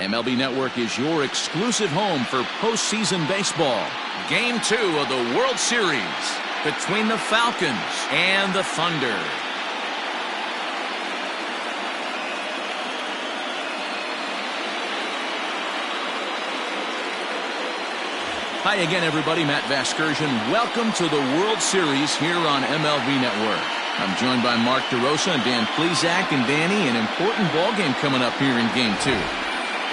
MLB Network is your exclusive home for postseason baseball. Game 2 of the World Series between the Falcons and the Thunder. Hi again, everybody. Matt Vasgersian. Welcome to the World Series here on MLB Network. I'm joined by Mark DeRosa and Dan Plesac. And Danny, an important ball game coming up here in Game 2.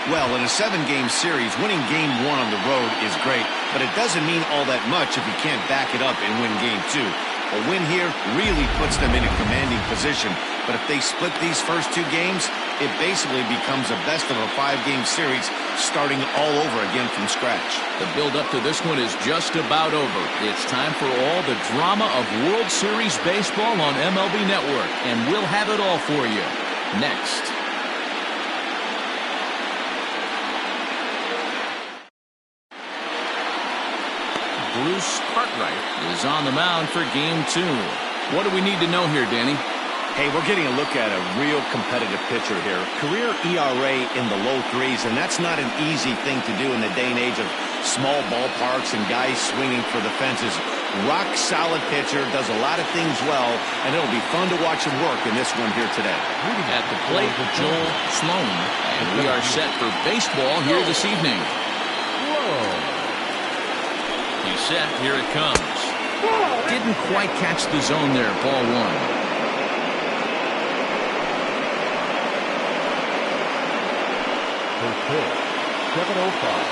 Well, in a 7-game series, winning Game 1 on the road is great, but it doesn't mean all that much if you can't back it up and win Game 2. A win here really puts them in a commanding position, but if they split these first 2 games, it basically becomes a best of a 5-game series starting all over again from scratch. The build-up to this one is just about over. It's time for all the drama of World Series baseball on MLB Network, and we'll have it all for you next. Bruce Cartwright is on the mound for Game 2. What do we need to know here, Danny? Hey, we're getting a look at a real competitive pitcher here. Career ERA in the low 3s, and that's not an easy thing to do in the day and age of small ballparks and guys swinging for the fences. Rock-solid pitcher, does a lot of things well, and it'll be fun to watch him work in this one here today. At the plate, Joel Sloan, and we are set for baseball here this evening. He's set. Here it comes. Didn't quite catch the zone there. Ball 1. Okay. 7:05.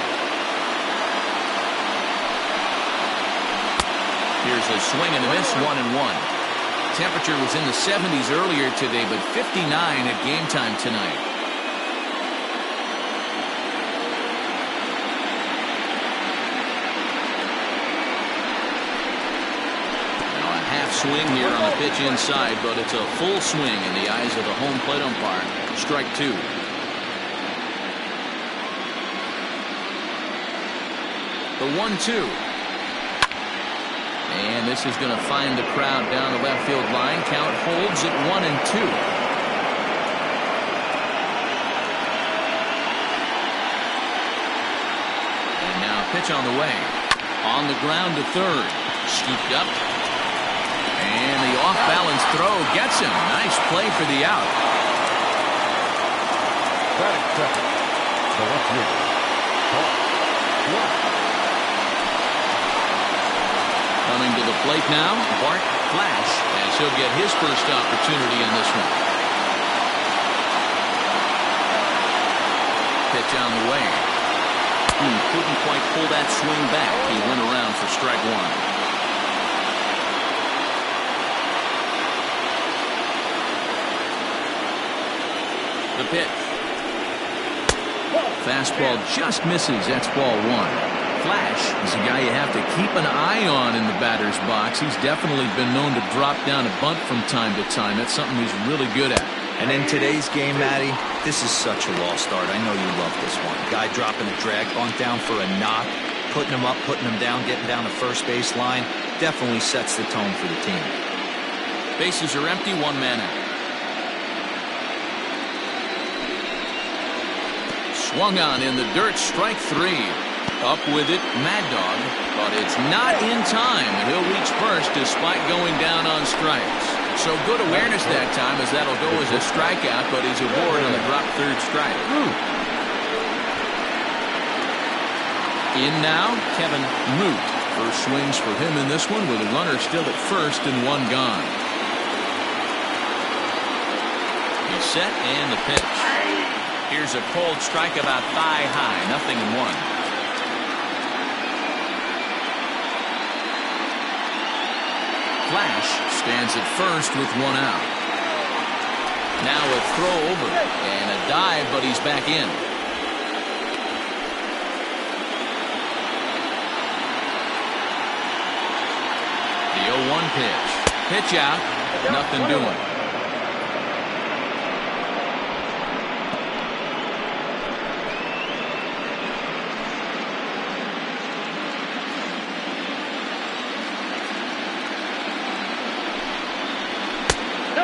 Here's a swing and a miss. 1-1. Temperature was in the 70s earlier today, but 59 at game time tonight. Swing here on the pitch inside, but it's a full swing in the eyes of the home plate umpire. Strike 2. The 1-2. And this is going to find the crowd down the left field line. Count holds at 1-2. And now pitch on the way. On the ground to third. Scooped up. And the off-balance throw gets him. Nice play for the out. Batting second. The left fielder. Coming to the plate now, Bart Flash, as he'll get his first opportunity in this one. Pitch on the way. Couldn't quite pull that swing back. He went around for strike 1. The pitch. Fastball just misses. That's ball 1. Flash is a guy you have to keep an eye on in the batter's box. He's definitely been known to drop down a bunt from time to time. That's something he's really good at. And in today's game, Matty, this is such a lost art. I know you love this one. Guy dropping a drag bunt down for a knock, putting him up, putting him down, getting down the first base line. Definitely sets the tone for the team. Bases are empty. 1 man out. Swung on in the dirt, strike 3. Up with it, Mad Dog, but it's not in time, and he'll reach first despite going down on strikes. So good awareness that time, as that'll go as a strikeout, but he's aboard on the drop third strike. In now, Kevin Root. First swings for him in this one, with a runner still at first and 1 gone. He's set, and the pitch. Here's a cold strike about thigh high. 0-1. Flash stands at first with 1 out. Now a throw over and a dive, but he's back in. The 0-1 pitch. Pitch out. Nothing doing.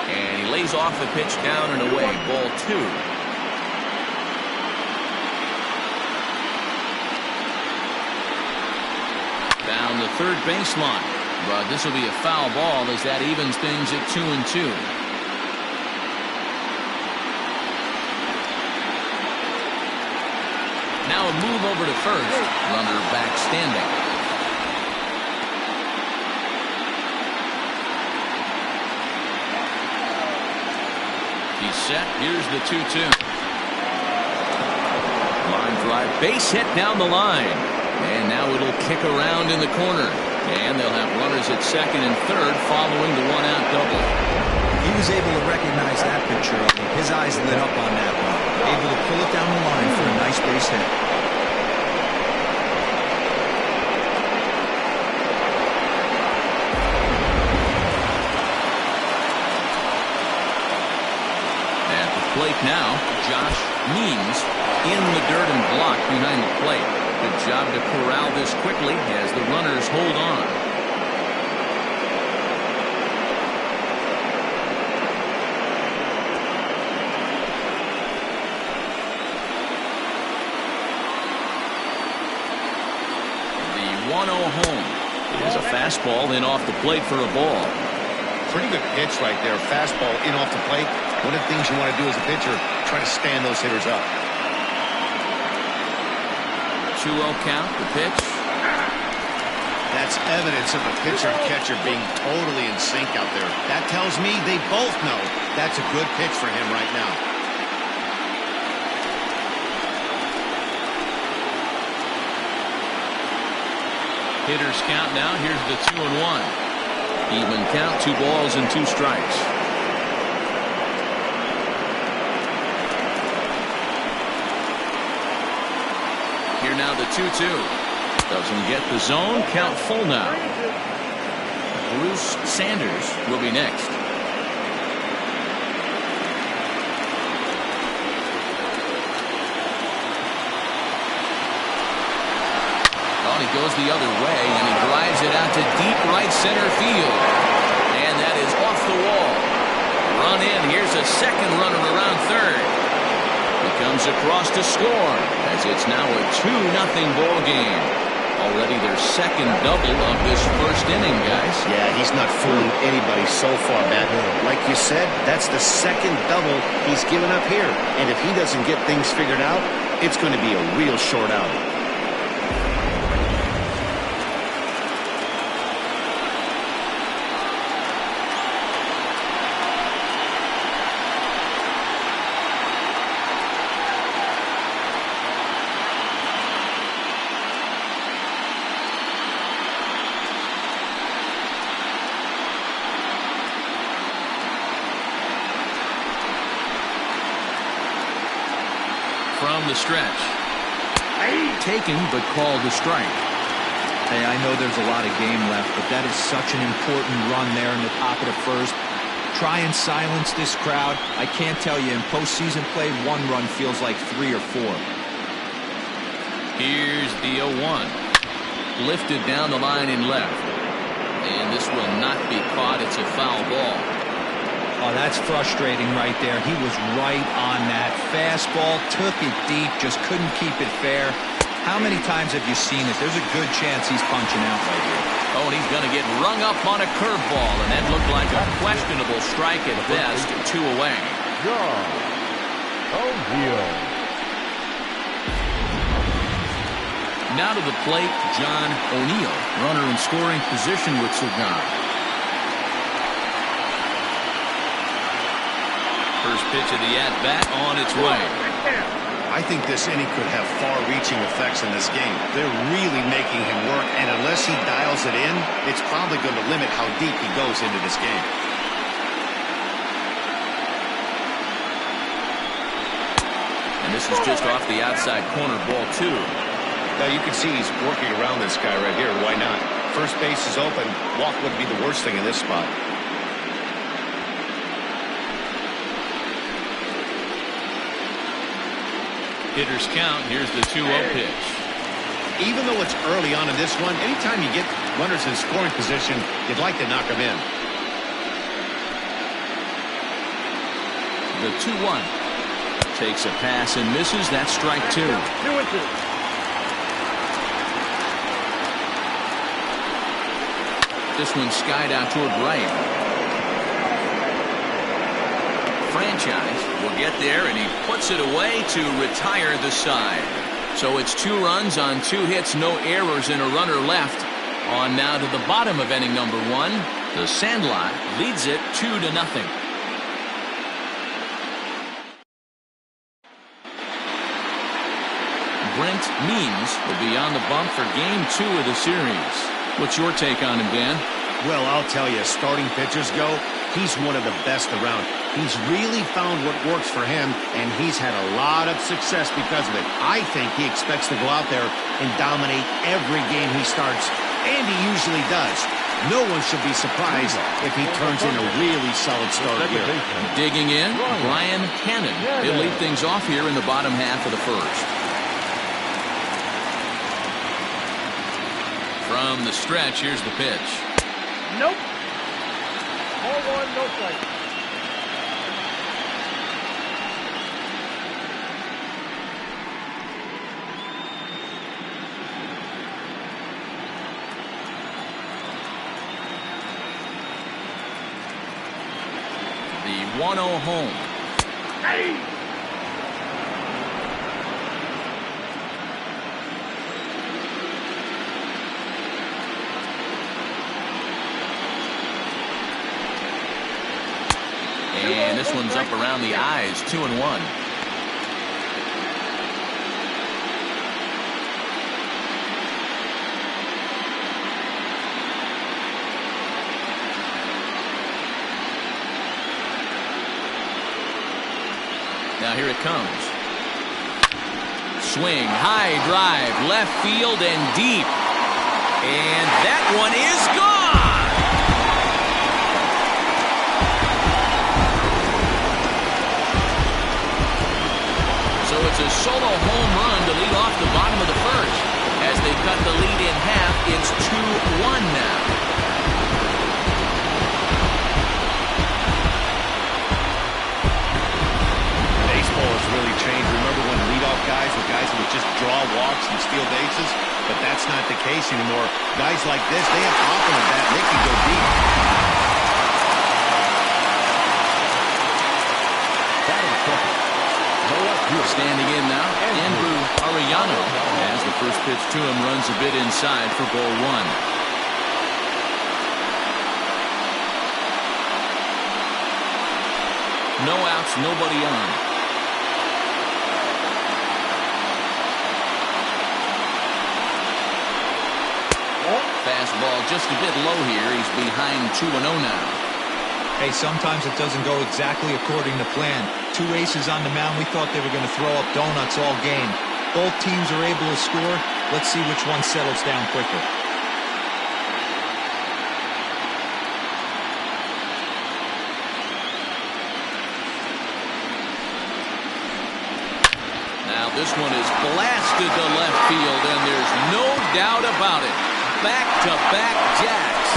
And he lays off the pitch down and away. Ball 2. Down the third baseline. But this will be a foul ball as that evens things at 2-2. Now a move over to first. Runner back standing. He's set. Here's the 2-2. Line drive. Base hit down the line. And now it'll kick around in the corner. And they'll have runners at second and third following the one-out double. He was able to recognize that pitch early. His eyes lit up on that one. Able to pull it down the line for a nice base hit. At the plate now, Josh Means in the dirt and block behind the plate. Good job to corral this quickly as the runners hold on. The 1-0 home is a fastball in off the plate for a ball. Pretty good pitch right there. Fastball in off the plate. One of the things you want to do as a pitcher, try to stand those hitters up. 2-0 count, the pitch. That's evidence of the pitcher and catcher being totally in sync out there. That tells me they both know that's a good pitch for him right now. Hitters count now. Here's the 2-1. Even count, 2 balls and 2 strikes. Here now the 2-2. Doesn't get the zone. Count full now. Bruce Sanders will be next. Oh, he goes the other way, and he drives it out to deep right center field. And that is off the wall. Run in. Here's a second runner around third. He comes across to score, as it's now a 2-0 ball game. Already their second double of this first inning, guys. Yeah, he's not fooling anybody so far, Matt. Like you said, that's the second double he's given up here. And if he doesn't get things figured out, it's going to be a real short outing. From the stretch. Taken, but called a strike. Hey, I know there's a lot of game left, but that is such an important run there in the top of the first. Try and silence this crowd. I can't tell you, in postseason play, 1 run feels like 3 or 4. Here's the 0-1. Lifted down the line in left. And this will not be caught. It's a foul ball. Oh, that's frustrating right there. He was right on that. Fastball, took it deep, just couldn't keep it fair. How many times have you seen it? There's a good chance he's punching out right here. Oh, and he's going to get rung up on a curveball, and that looked like a questionable strike at best. 2 away. John O'Neill. Now to the plate, John O'Neill, runner in scoring position with Cigar. First pitch of the at-bat on its way. I think this inning could have far-reaching effects in this game. They're really making him work, and unless he dials it in, it's probably going to limit how deep he goes into this game. And this is just off the outside corner, ball 2. Now you can see he's working around this guy right here. Why not? First base is open. Walk wouldn't be the worst thing in this spot. Hitters count. Here's the 2-0 pitch. Even though it's early on in this one, anytime you get runners in scoring position, you'd like to knock them in. The 2-1. Takes a pass and misses. That's strike 2. This one skied out toward right. Franchise will get there, and he puts it away to retire the side. So it's 2 runs on 2 hits, no errors, and a runner left. On now to the bottom of inning number 1. The Sandlot leads it 2-0. Brent Means will be on the bump for game 2 of the series. What's your take on him, Dan? Well, I'll tell you, as starting pitchers go, he's one of the best around. He's really found what works for him, and he's had a lot of success because of it. I think he expects to go out there and dominate every game he starts, and he usually does. No one should be surprised if he turns in a really solid start here. Digging in, Brian Cannon. He'll lead things off here in the bottom half of the first. From the stretch, here's the pitch. Nope. 4-1, no strike. The 1-0 home. Hey! And this one's up around the eyes, 2-1. Now here it comes. Swing, high drive, left field and deep. And that one is gone! So it's a solo home run to lead off the bottom of the first. As they cut the lead in half, it's 2-1 now. Baseball has really changed. Remember when leadoff guys were guys who would just draw walks and steal bases? But that's not the case anymore. Guys like this, they have pop in the bat. They can go deep. Standing in now, Andrew Arellano, as the first pitch to him runs a bit inside for ball 1. No outs, nobody on. Fastball just a bit low here. He's behind 2-0 now. Hey, sometimes it doesn't go exactly according to plan. 2 aces on the mound. We thought they were going to throw up donuts all game. Both teams are able to score. Let's see which one settles down quicker. Now this one is blasted to left field, and there's no doubt about it. Back-to-back jacks.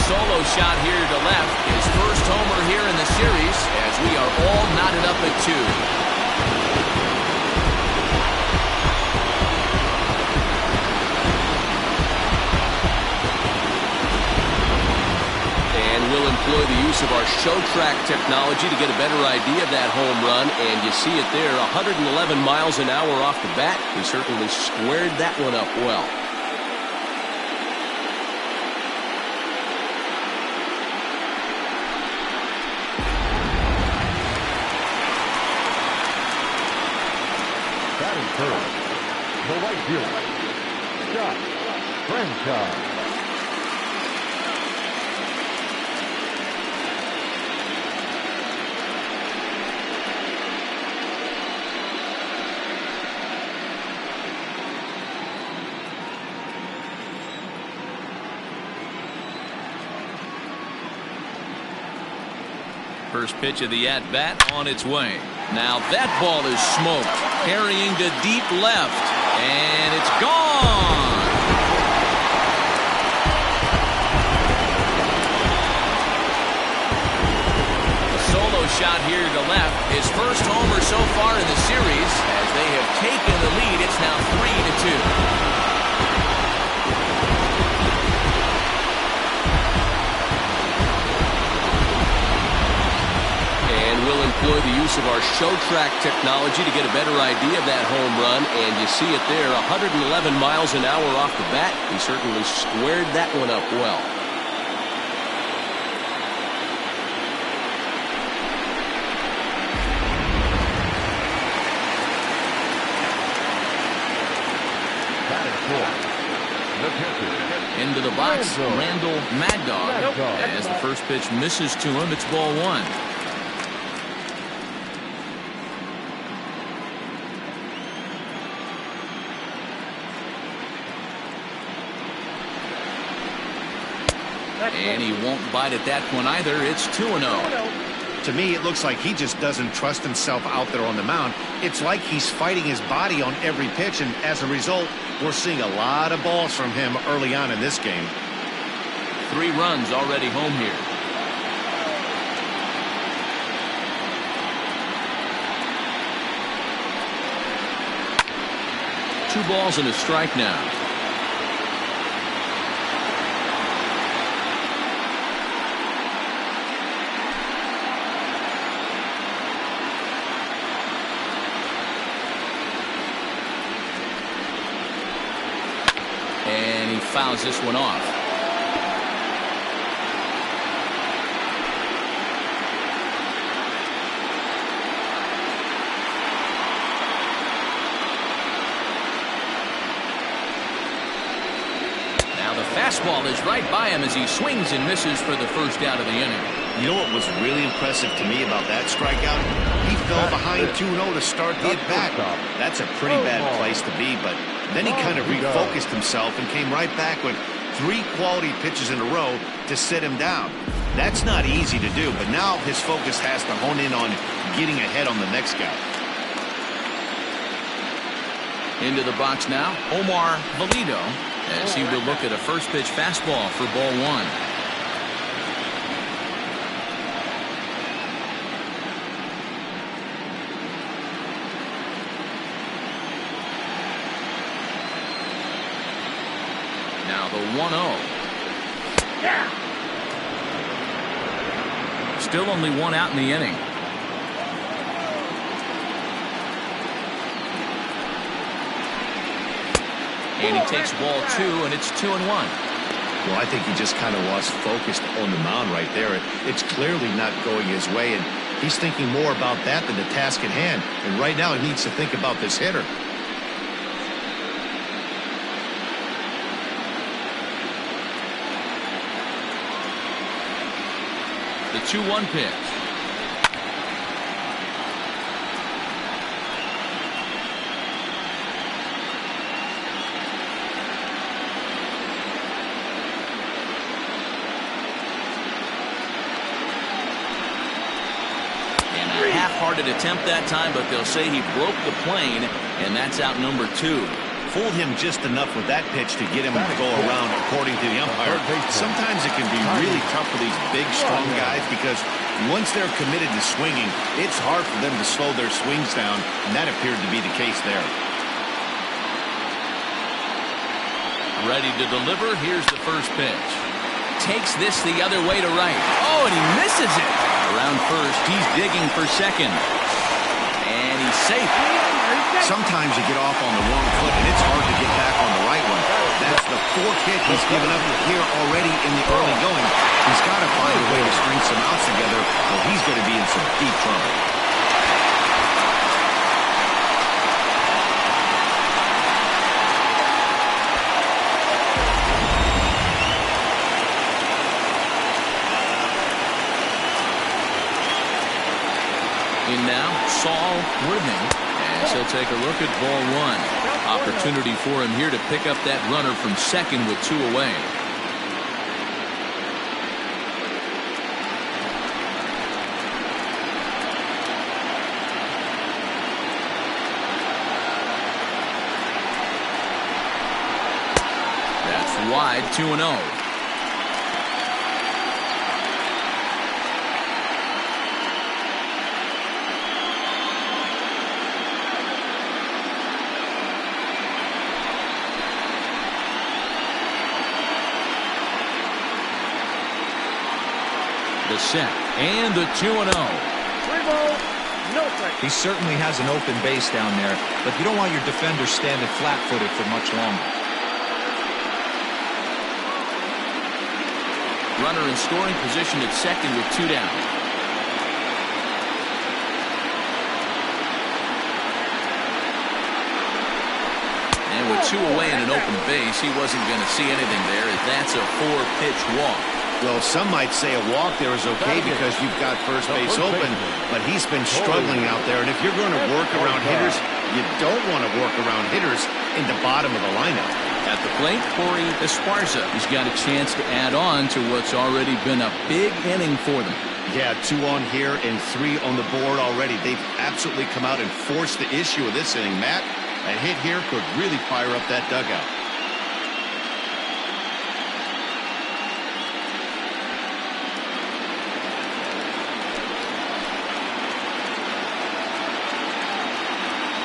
Solo shot here to left. His first homer here in the series, as we are all knotted up at 2. And we'll employ the use of our show track technology to get a better idea of that home run. And you see it there, 111 miles an hour off the bat. He certainly squared that one up well. The right fielder, Scott Franchise. First pitch of the at-bat on its way. Now that ball is smoked, carrying to deep left, and it's gone. A solo shot here to left, his first homer so far in the series, as taken the lead. It's now 3-2. And we'll employ the use of our show track technology to get a better idea of that home run. And you see it there, 111 miles an hour off the bat. He certainly squared that one up well. Into the box, Randall Mad Dog. As the first pitch misses to him, it's ball one. And he won't bite at that one either. It's 2-0. To me, it looks like he just doesn't trust himself out there on the mound. It's like he's fighting his body on every pitch, and as a result, we're seeing a lot of balls from him early on in this game. 3 runs already home here. Two balls and a strike now. And he fouls this one off. Now the fastball is right by him as he swings and misses for the first out of the inning. You know what was really impressive to me about that strikeout? He fell behind 2-0 to start the at-bat. That's a pretty bad place to be, but then he kind of refocused himself and came right back with 3 quality pitches in a row to sit him down. That's not easy to do, but now his focus has to hone in on getting ahead on the next guy. Into the box now, Omar Valido, as he will look at a first pitch fastball for ball one. Now the 1-0. Still only one out in the inning. And he takes ball 2, and it's 2-1. Well, I think he just kind of lost focus on the mound right there. It's clearly not going his way, and he's thinking more about that than the task at hand. And right now he needs to think about this hitter. The 2-1 pitch. And a half-hearted attempt that time, but they'll say he broke the plane, and that's out number 2. Fooled him just enough with that pitch to get him to go around, according to the umpire. Sometimes it can be really tough for these big, strong guys because once they're committed to swinging, it's hard for them to slow their swings down, and that appeared to be the case there. Ready to deliver. Here's the first pitch. Takes this the other way to right. Oh, and he misses it. Around first, he's digging for second. And he's safe. Sometimes you get off on the wrong foot, and it's hard to get back on the right one. That's the 4th hit he's given up here already in the early going. He's got to find a way to string some outs together, or he's going to be in some deep trouble. In now, Saul Worthing. As he'll take a look at ball 1. Opportunity for him here to pick up that runner from second with 2 away. That's wide, 2-0. set. And the 2-0. 3 balls, no strikes. He certainly has an open base down there, but you don't want your defender standing flat-footed for much longer. Runner in scoring position at second with 2 down. And with 2 away and an open base, he wasn't going to see anything there, as that's a 4-pitch walk. Well, some might say a walk there is okay because you've got first base open, but he's been struggling out there. And if you're going to work around hitters, you don't want to work around hitters in the bottom of the lineup. At the plate, Corey Esparza. He's got a chance to add on to what's already been a big inning for them. Yeah, 2 on here and 3 on the board already. They've absolutely come out and forced the issue of this inning, Matt. A hit here could really fire up that dugout.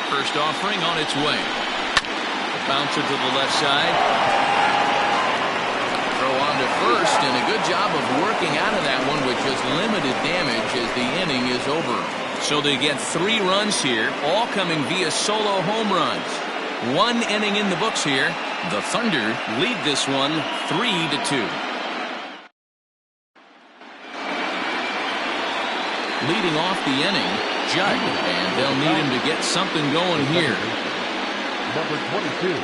First offering on its way. A bouncer to the left side. Throw on to first, and a good job of working out of that one with just limited damage as the inning is over. So they get 3 runs here, all coming via solo home runs. 1 inning in the books here. The Thunder lead this one 3-2. Leading off the inning, Judd, and they'll need him to get something going here. Number 22.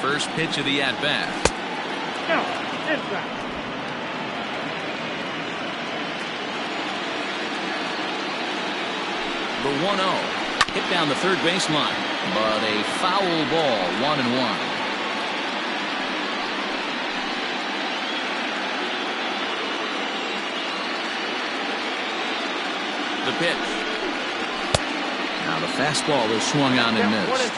First pitch of the at-bat. No, inside. The 1-0. Hit down the third baseline, but a foul ball, 1-1. The pitch. Now the fastball is swung on and missed.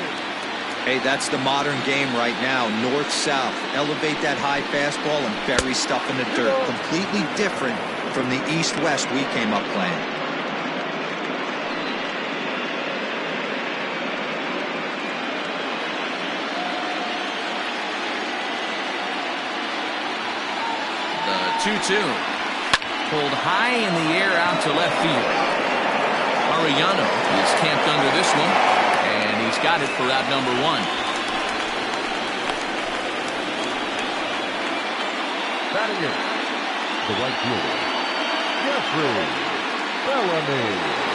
Hey, that's the modern game right now. North-south. Elevate that high fastball and bury stuff in the dirt. Completely different from the east-west we came up playing. The 2-2. Pulled high in the air out to left field. Arellano is camped under this one, and he's got it for out number 1. Batting it, the right fielder, Jeffrey Bellamy.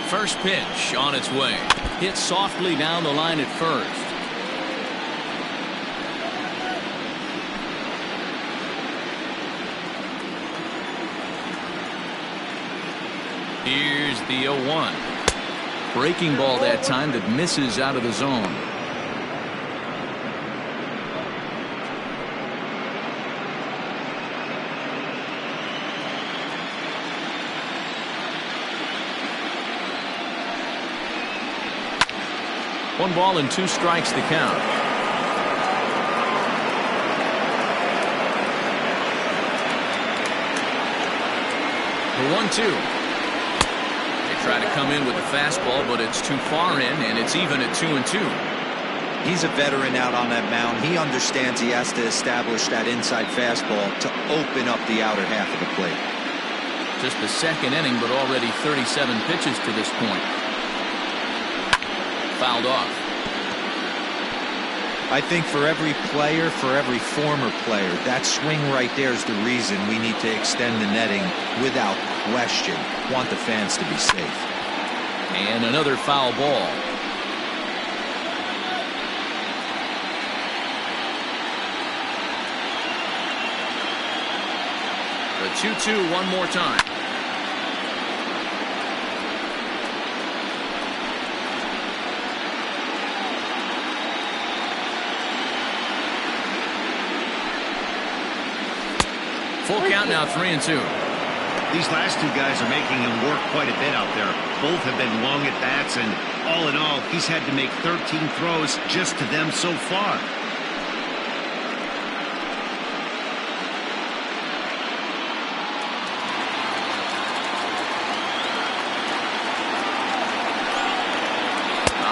First pitch on its way. Hit softly down the line at first. Here's the 0-1. Breaking ball that time that misses out of the zone. One ball and 2 strikes the count. The 1-2. They try to come in with the fastball, but it's too far in, and it's even at 2-2. He's a veteran out on that mound. He understands he has to establish that inside fastball to open up the outer half of the plate. Just the second inning, but already 37 pitches to this point. Fouled off. I think for every player, for every former player, that swing right there is the reason we need to extend the netting without question. Want the fans to be safe. And another foul ball. The 2-2 one more time. Full count now, 3-2. These last two guys are making him work quite a bit out there. Both have been long at bats, and all in all, he's had to make 13 throws just to them so far.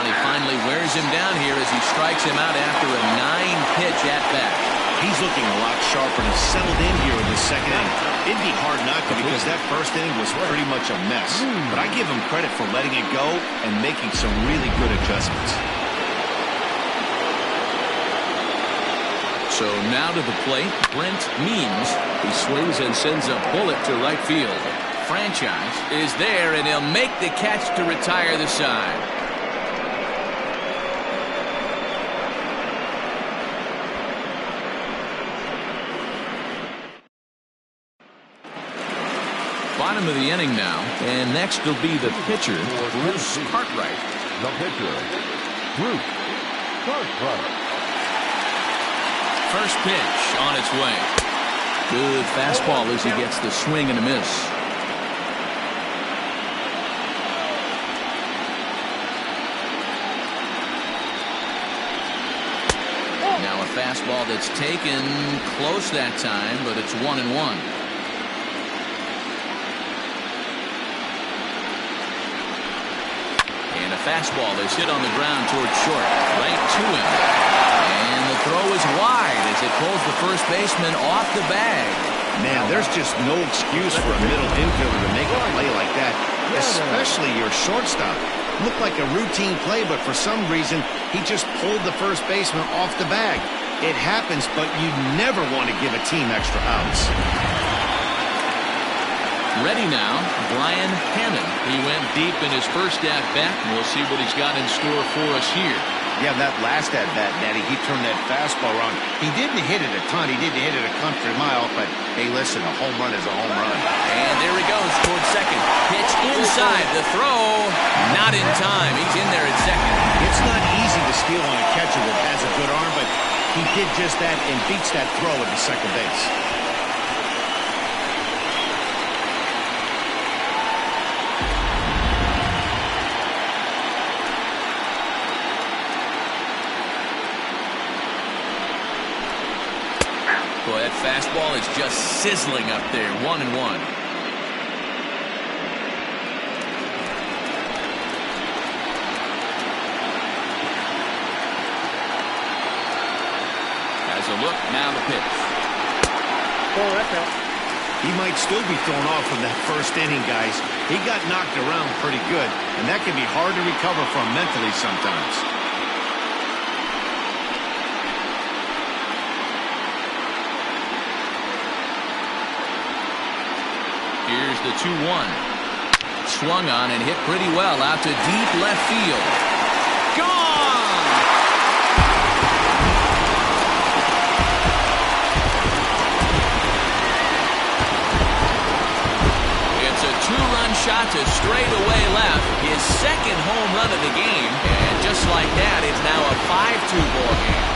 He finally wears him down here as he strikes him out after a 9-pitch at-bat. He's looking a lot sharper and settled in here in the second inning. It'd be hard not to because that first inning was pretty much a mess. But I give him credit for letting it go and making some really good adjustments. So now to the plate, Brent Means. He swings and sends a bullet to right field. Franchise is there, and he'll make the catch to retire the side. Bottom of the inning now, and next will be the pitcher, Bruce Cartwright. The pitcher, Bruce Cartwright. First pitch on its way. Good fastball as he gets the swing and a miss. Now a fastball that's taken close that time, but it's 1-1. And a fastball is hit on the ground towards short, right to him. And the throw is wide as it pulls the first baseman off the bag. Man, there's just no excuse for a middle infielder to make a play like that, especially your shortstop. Looked like a routine play, but for some reason, he just pulled the first baseman off the bag. It happens, but you never want to give a team extra outs. Ready now, Brian Hannon. He went deep in his first at-bat, and we'll see what he's got in store for us here. Yeah, that last at-bat, Natty, he turned that fastball around. He didn't hit it a ton. He didn't hit it a country mile, but, hey, listen, a home run is a home run. And there he goes towards second. Pitch inside. The throw, not in time. He's in there at second. It's not easy to steal on a catcher that has a good arm, but he did just that and beats that throw at the second base. Boy, that fastball is just sizzling up there. 1-1. Has a look, now the pitch. He might still be thrown off from that first inning, guys. He got knocked around pretty good, and that can be hard to recover from mentally sometimes. Here's the 2-1. Swung on and hit pretty well out to deep left field. Gone! It's a 2-run shot to straightaway left. His second home run of the game. And just like that, it's now a 5-2 ball game.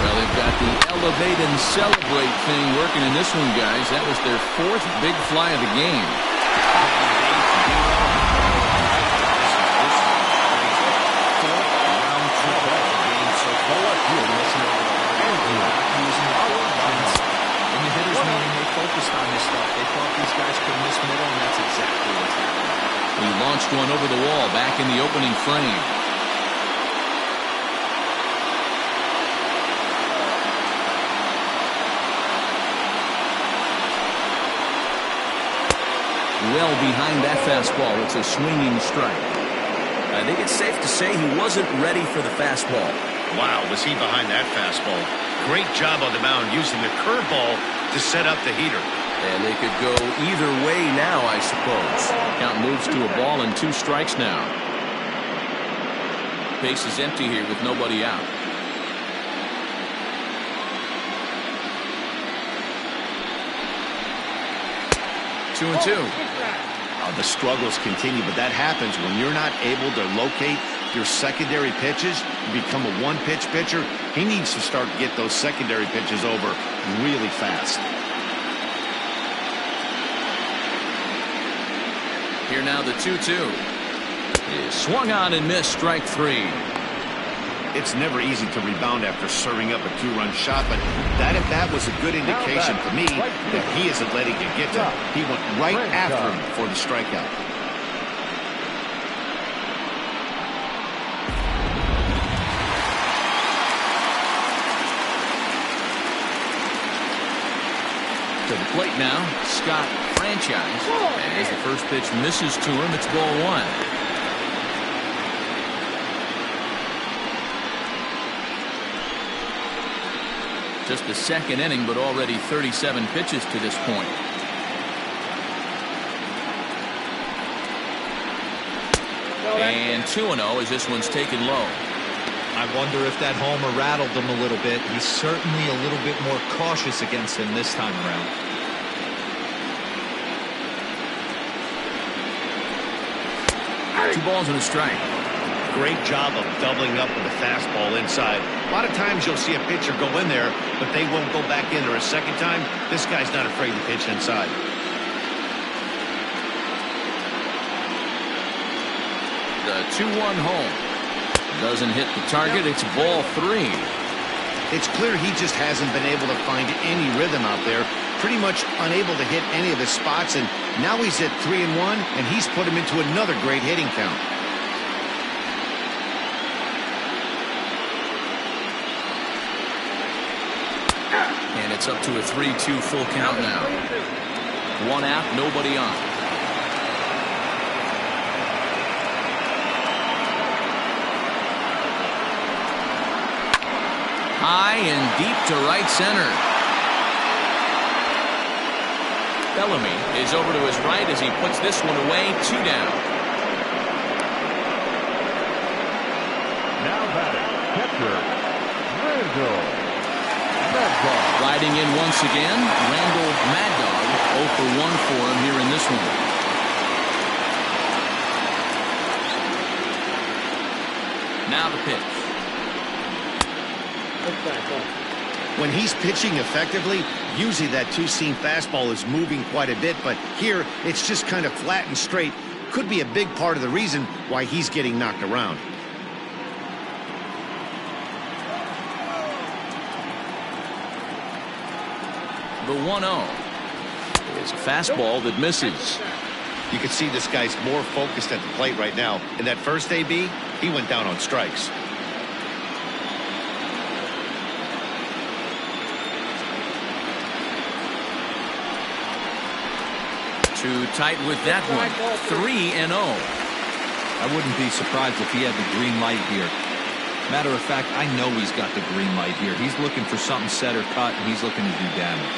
Well, they've got the elevate and celebrate thing working in this one, guys. That was their 4th big fly of the game. In the hitters meeting, they focused on this stuff. They thought these guys could miss middle, and that's exactly what's happening. He launched one over the wall back in the opening frame. Well behind that fastball. It's a swinging strike. I think it's safe to say he wasn't ready for the fastball. Wow, was he behind that fastball. Great job on the mound using the curveball to set up the heater. And they could go either way now, I suppose. Count moves to a ball and 2 strikes now. Base is empty here with nobody out. Two and two. The struggles continue, but that happens when you're not able to locate your secondary pitches, you become a one-pitch pitcher, he needs to start to get those secondary pitches over really fast. Here now the 2-2. Is swung on and missed, strike three. It's never easy to rebound after serving up a two-run shot, but that at-bat was a good indication for me that he isn't letting it get to him. He went right after him for the strikeout. To the plate now, Scott Franchise. As the first pitch misses to him, it's ball one. Just the second inning, but already 37 pitches to this point. And 2-0 as this one's taken low. I wonder if that homer rattled him a little bit. He's certainly a little bit more cautious against him this time around. Two balls and a strike. Great job of doubling up with a fastball inside. A lot of times you'll see a pitcher go in there, but they won't go back in there a second time. This guy's not afraid to pitch inside. The 2-1 home. Doesn't hit the target. It's ball three. It's clear he just hasn't been able to find any rhythm out there. Pretty much unable to hit any of his spots, and now he's at 3-1, and he's put him into another great hitting count. And it's up to a 3-2 full count now. One out, nobody on. High and deep to right center. Bellamy is over to his right as he puts this one away. 2 down. Now batting, catcher, Randall. Riding in once again, Randall Mad Dog. 0 for 1 for him here in this one. Now the pitch. When he's pitching effectively, usually that two-seam fastball is moving quite a bit, but here it's just kind of flat and straight. Could be a big part of the reason why he's getting knocked around. The 1-0 is a fastball that misses. You can see this guy's more focused at the plate right now. In that first AB, he went down on strikes. Too tight with that one. 3-0. I wouldn't be surprised if he had the green light here. Matter of fact, I know he's got the green light here. He's looking for something set or cut, and he's looking to do damage.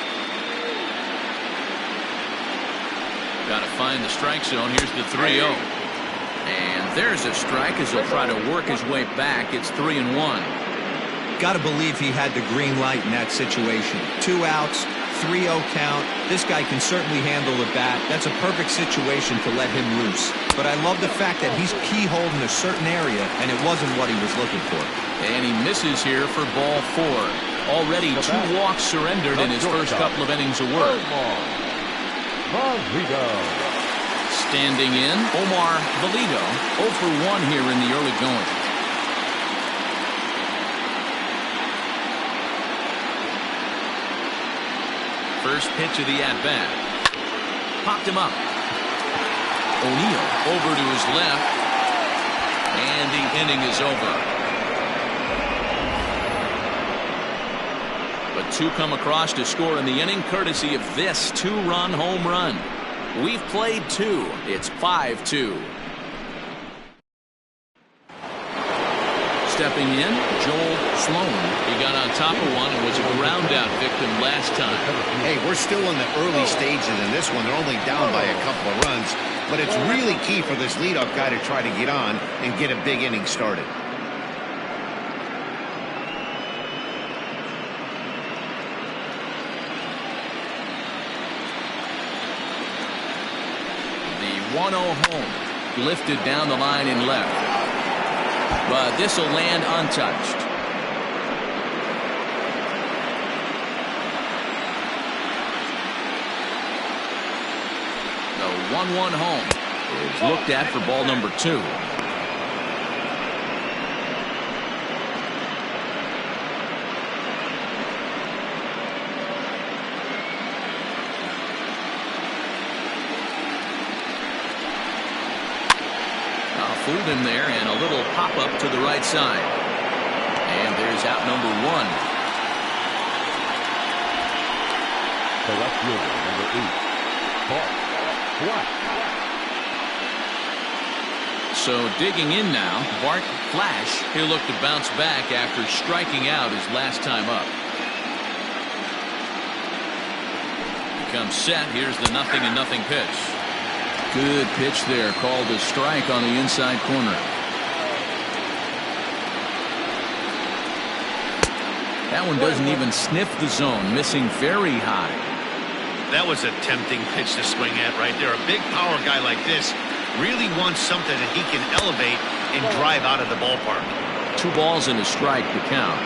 Got to find the strike zone. Here's the 3-0. And there's a strike as he'll try to work his way back. It's 3-1. Got to believe he had the green light in that situation. 2 outs, 3-0 count. This guy can certainly handle the bat. That's a perfect situation to let him loose. But I love the fact that he's keyholed in a certain area, and it wasn't what he was looking for. And he misses here for ball 4. Already 2 walks surrendered in his first couple of innings of work. Standing in, Omar Valido, 0 for 1 here in the early going. First pitch of the at-bat. Popped him up. O'Neill over to his left. And the inning is over. But 2 come across to score in the inning, courtesy of this 2-run home run. We've played 2. It's 5-2. Stepping in, Joel Sloan. He got on top of one and was a ground-out victim last time. Hey, we're still in the early stages in this one. They're only down by a couple of runs. But it's really key for this leadoff guy to try to get on and get a big inning started. The 1-0 home. Lifted down the line in left. but this will land untouched. The 1-1 home is looked at for ball number 2. Fooled him there, and a little pop-up to the right side. And there's out number 1. The left fielder, number 8, Bart Flash. So digging in now, Bart Flash. He'll look to bounce back after striking out his last time up. Becomes set. Here's the 0-0 pitch. Good pitch there, called a strike on the inside corner. That one doesn't even sniff the zone, missing very high. That was a tempting pitch to swing at right there. A big power guy like this really wants something that he can elevate and drive out of the ballpark. 2 balls and a strike to count.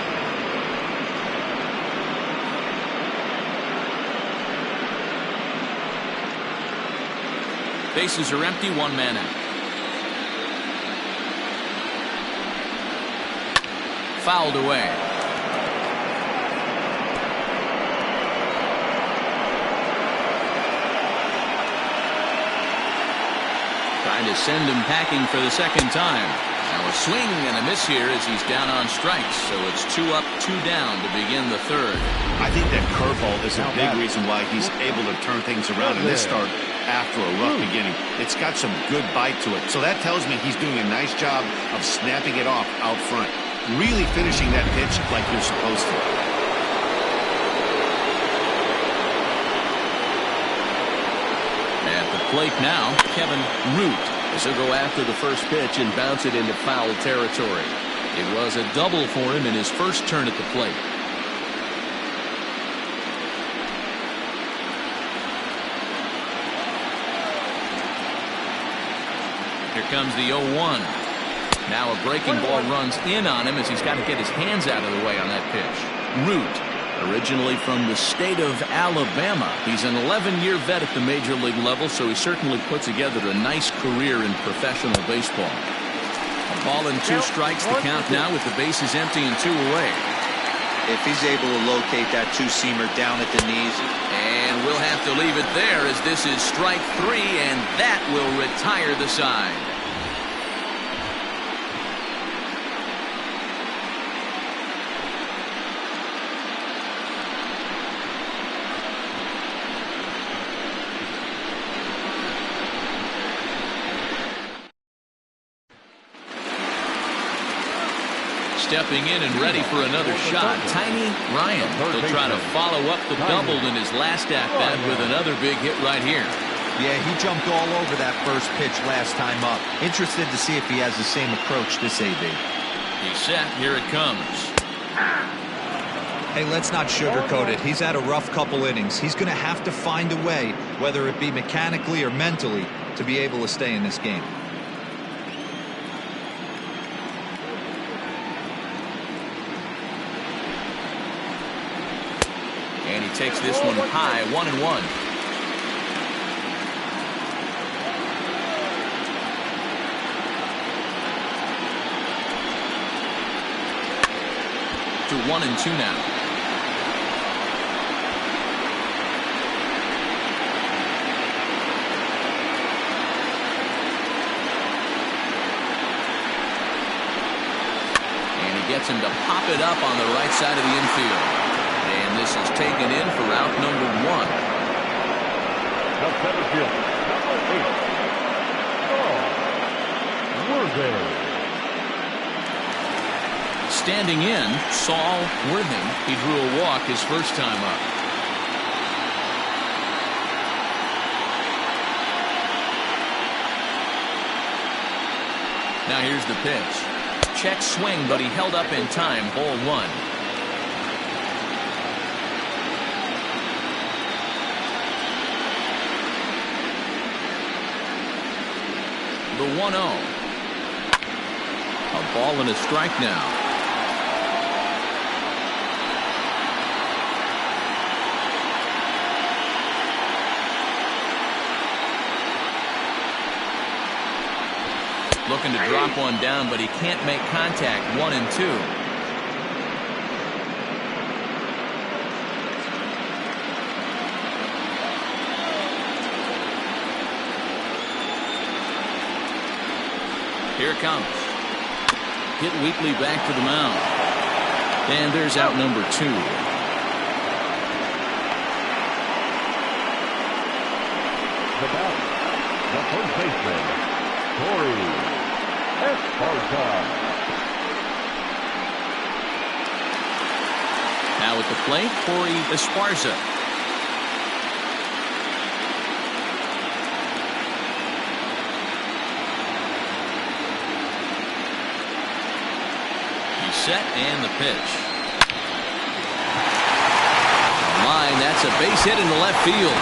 Bases are empty, 1 man out. Fouled away. Trying to send him packing for the second time. Now a swing and a miss here as he's down on strikes. So it's 2 up, 2 down to begin the third. I think that curveball is a big reason why he's able to turn things around in this start after a rough beginning. It's got some good bite to it. So that tells me he's doing a nice job of snapping it off out front. Really finishing that pitch like you're supposed to. At the plate now, Kevin Root, as he'll go after the first pitch and bounce it into foul territory. It was a double for him in his first turn at the plate. Here comes the 0-1. Now a breaking ball runs in on him as he's got to get his hands out of the way on that pitch. Root, originally from the state of Alabama. He's an 11-year vet at the major league level, so he certainly put together a nice career in professional baseball. A ball and 2 strikes to count now with the bases empty and 2 away. If he's able to locate that 2-seamer down at the knees. And we'll have to leave it there as this is strike 3, and that will retire the side. Stepping in and ready for another shot, Tiny Ryan. He'll try to follow up the double in his last at-bat with another big hit right here. Yeah, he jumped all over that first pitch last time up. Interested to see if he has the same approach this AB. He's set. Here it comes. Hey, let's not sugarcoat it. He's had a rough couple innings. He's going to have to find a way, whether it be mechanically or mentally, to be able to stay in this game. And he takes this one high, 1-1. To 1-2 now. And he gets him to pop it up on the right side of the infield. And this is taken in for out number 1. The center field, number 8, Saul Worthing. Standing in, Saul Worthing. He drew a walk his first time up. Now here's the pitch. Check swing, but he held up in time. Ball 1. The 1-0. A Ball and a strike now. Looking to drop one down, but he can't make contact. 1-2. Here it comes. Hit weakly back to the mound. And there's out number 2. The batter, the first baseman, Corey Esparza. Now at the plate, Corey Esparza. He's set and the pitch. Line, that's a base hit into left field.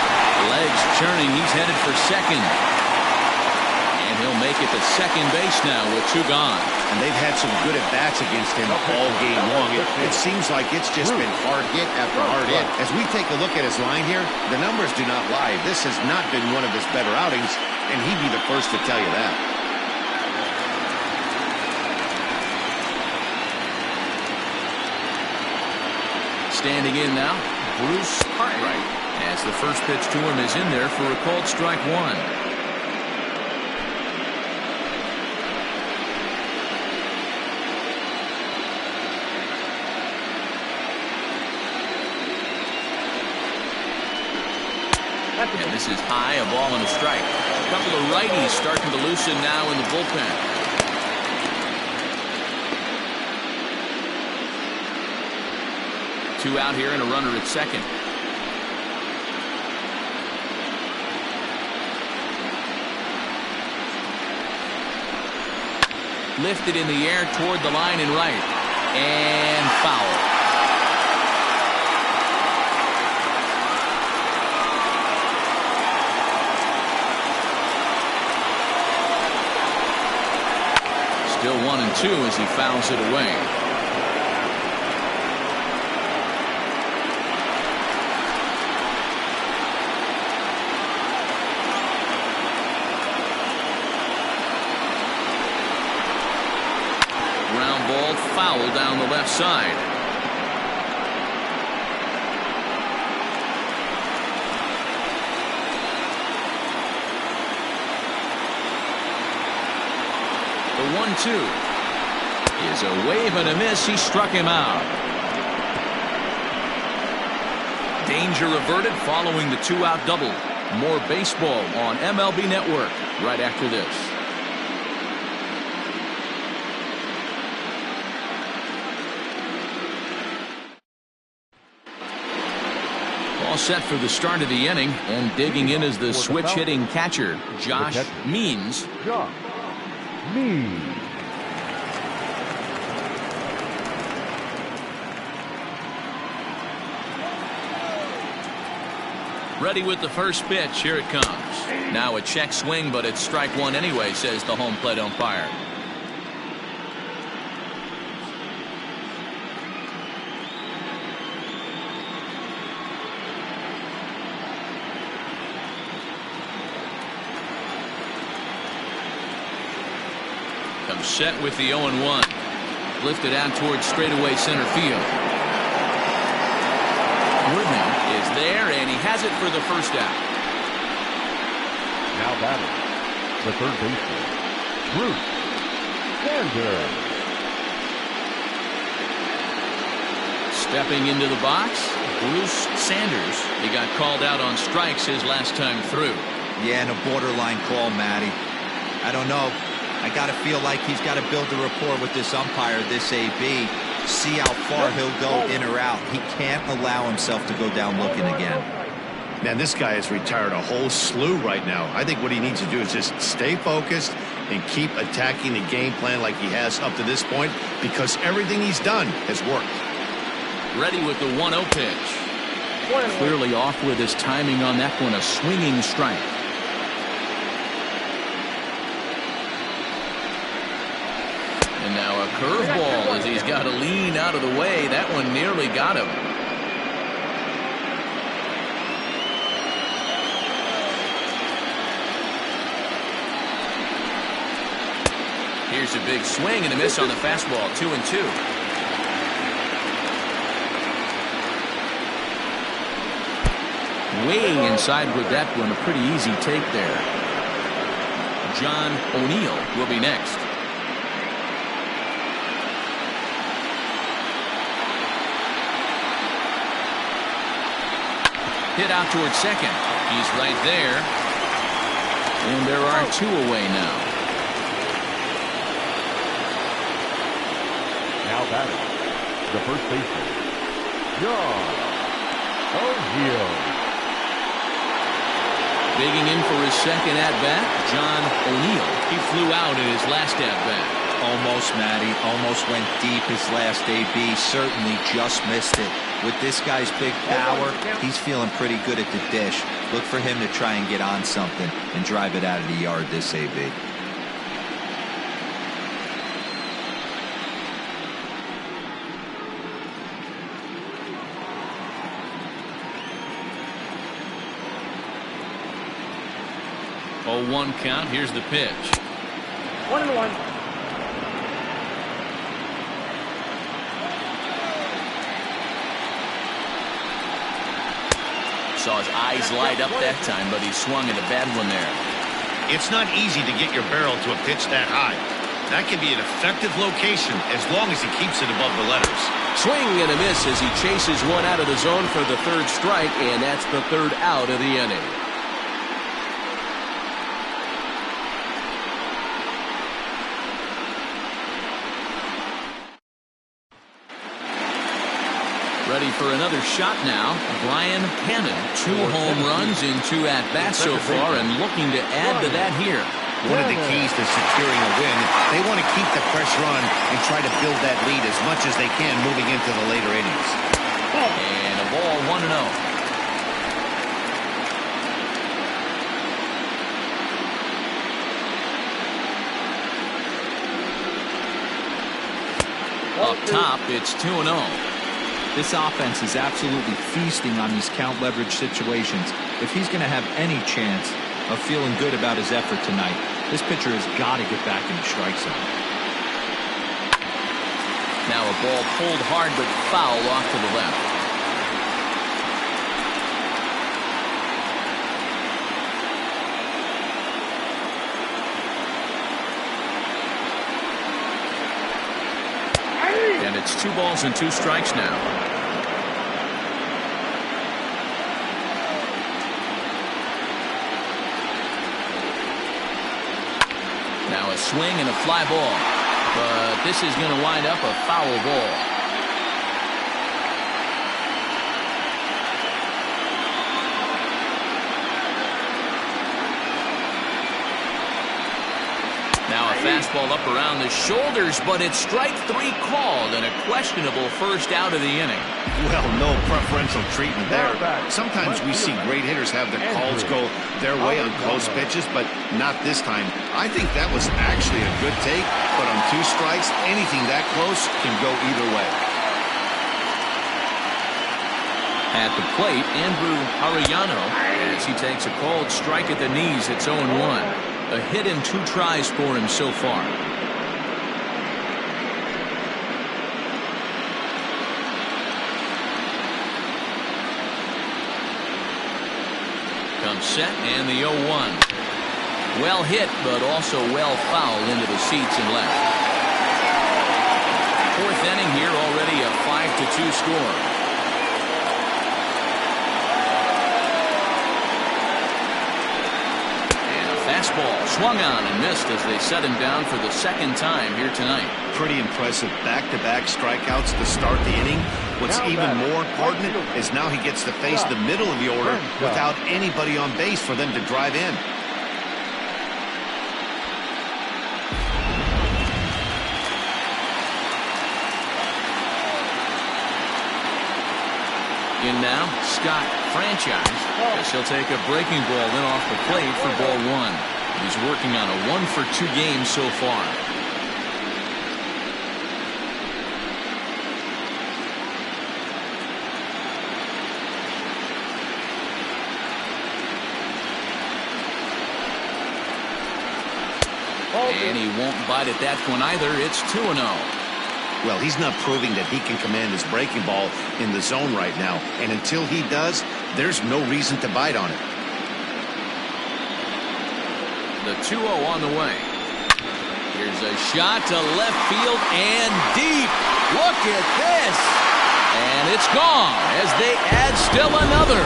Legs churning, he's headed for second. And he'll make it to second base now with 2 gone. And they've had some good at-bats against him all game long. It seems like it's just been hard hit after hard hit. As we take a look at his line here, the numbers do not lie. This has not been one of his better outings, and he'd be the first to tell you that. Standing in now, Bruce Cartwright, as the first pitch to him is in there for a called strike 1. And this is high, a ball and a strike. A couple of righties starting to loosen now in the bullpen. 2 out here and a runner at second. Lifted in the air toward the line and right. And foul. Still 1-2 as he fouls it away. Ground ball foul down the left side. The 1-2 is a wave and a miss. He struck him out. Danger averted following the 2-out double. More baseball on MLB Network right after this. All set for the start of the inning, and digging in is the switch hitting catcher, Josh Means. Ready with the first pitch. Here it comes. Now a check swing, but it's strike 1 anyway, says the home plate umpire. Comes set with the 0-1. Lifted out towards straightaway center field. Woodman is there, and he has it for the first out. Now batting, the third baseman, Bruce Sanders. Stepping into the box, Bruce Sanders. He got called out on strikes his last time through. Yeah, and a borderline call, Matty. I don't know. I got to feel like he's got to build a rapport with this umpire, this AB, see how far he'll go in or out. He can't allow himself to go down looking again. Man, this guy has retired a whole slew right now. I think what he needs to do is just stay focused and keep attacking the game plan like he has up to this point, because everything he's done has worked. Ready with the 1-0 pitch. Clearly off with his timing on that one, a swinging strike. And Now a curveball as he's got to lean out of the way. That one nearly got him. Here's a big swing and a miss on the fastball. 2-2. Way inside with that one. A pretty easy take there. John O'Neill will be next. Hit out towards second. He's right there. And there are 2 away now. Now batting, the first baseman, John O'Neill. Digging in for his second at-bat, John O'Neill. He flew out in his last at-bat. Almost, Matty. Almost went deep his last AB. Certainly just missed it. With this guy's big power, he's feeling pretty good at the dish. Look for him to try and get on something and drive it out of the yard this AB. Oh, 1 count. Here's the pitch. 1-1. Saw his eyes light up that time, but he swung at a bad one there. It's not easy to get your barrel to a pitch that high. That can be an effective location as long as he keeps it above the letters. Swing and a miss as he chases one out of the zone for the 3rd strike, and that's the 3rd out of the inning. Ready for another shot now. Brian Hannon, 2 home runs in 2 at-bats so far, and looking to add to that here. One of the keys to securing a win, they want to keep the pressure on and try to build that lead as much as they can moving into the later innings. And a ball 1-0. Up top, it's 2-0. This offense is absolutely feasting on these count leverage situations. If he's going to have any chance of feeling good about his effort tonight, this pitcher has got to get back in the strike zone. Now a ball pulled hard but foul off to the left. And it's 2 balls and 2 strikes now. Now a swing and a fly ball. But this is going to wind up a foul ball. Now a fastball up around the shoulders, but it's strike 3 called and a questionable first out of the inning. Well, no preferential treatment there. Sometimes we see great hitters have their calls go their way on close pitches, but not this time. I think that was actually a good take, but on 2 strikes, anything that close can go either way. At the plate, Andrew Arellano, as he takes a called strike at the knees. It's 0-1. A hit in 2 tries for him so far. Comes set and the 0-1. Well hit, but also well fouled into the seats and left. 4th inning here, already a 5-2 score. Fastball swung on and missed as they set him down for the 2nd time here tonight. Pretty impressive back-to-back strikeouts to start the inning. What's even more important is now he gets to face the middle of the order without anybody on base for them to drive in. In now, Scott Franchise, as he'll take a breaking ball in off the plate for ball 1. He's working on a 1-for-2 game so far. And he won't bite at that one either. It's 2-0. Well, he's not proving that he can command his breaking ball in the zone right now. And until he does, there's no reason to bite on it. The 2-0 on the way. Here's a shot to left field and deep. Look at this. And it's gone as they add still another.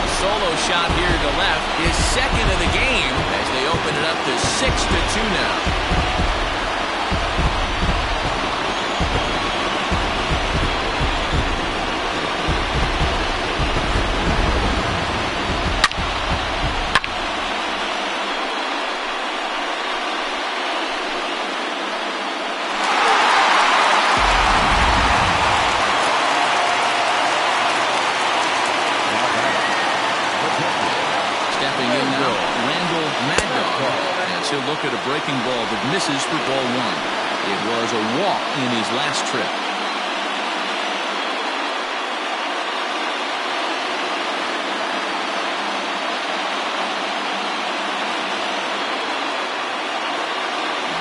A solo shot here to left, his second of the game as they open it up to 6-2 now. He'll look at a breaking ball that misses for ball one. It was a walk in his last trip.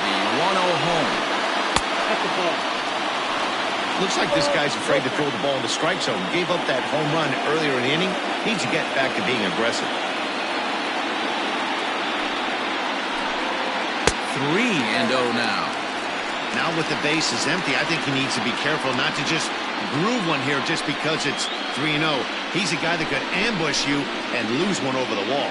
The 1-0 home. At the ball. Looks like this guy's afraid to throw the ball in the strike zone. Gave up that home run earlier in the inning. Needs to get back to being aggressive. 3-0 now. Now with the bases empty, I think he needs to be careful not to just groove one here just because it's 3-0. He's a guy that could ambush you and lose one over the wall.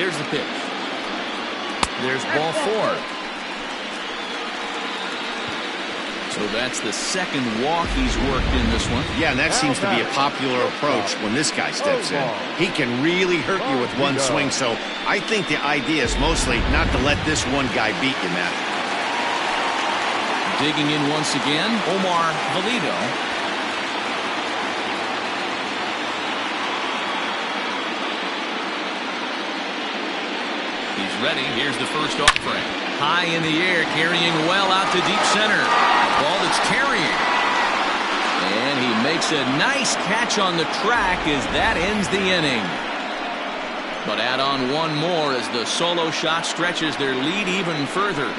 Here's the pitch. There's ball 4. So that's the second walk he's worked in this one. Yeah, and that seems to be a popular approach when this guy steps in. He can really hurt you with one swing, so I think the idea is mostly not to let this one guy beat you, Matt. Digging in once again, Omar Valido. He's ready. Here's the first offering. High in the air, carrying well out to deep center. Ball that's carrying. And he makes a nice catch on the track as that ends the inning. But add on one more as the solo shot stretches their lead even further.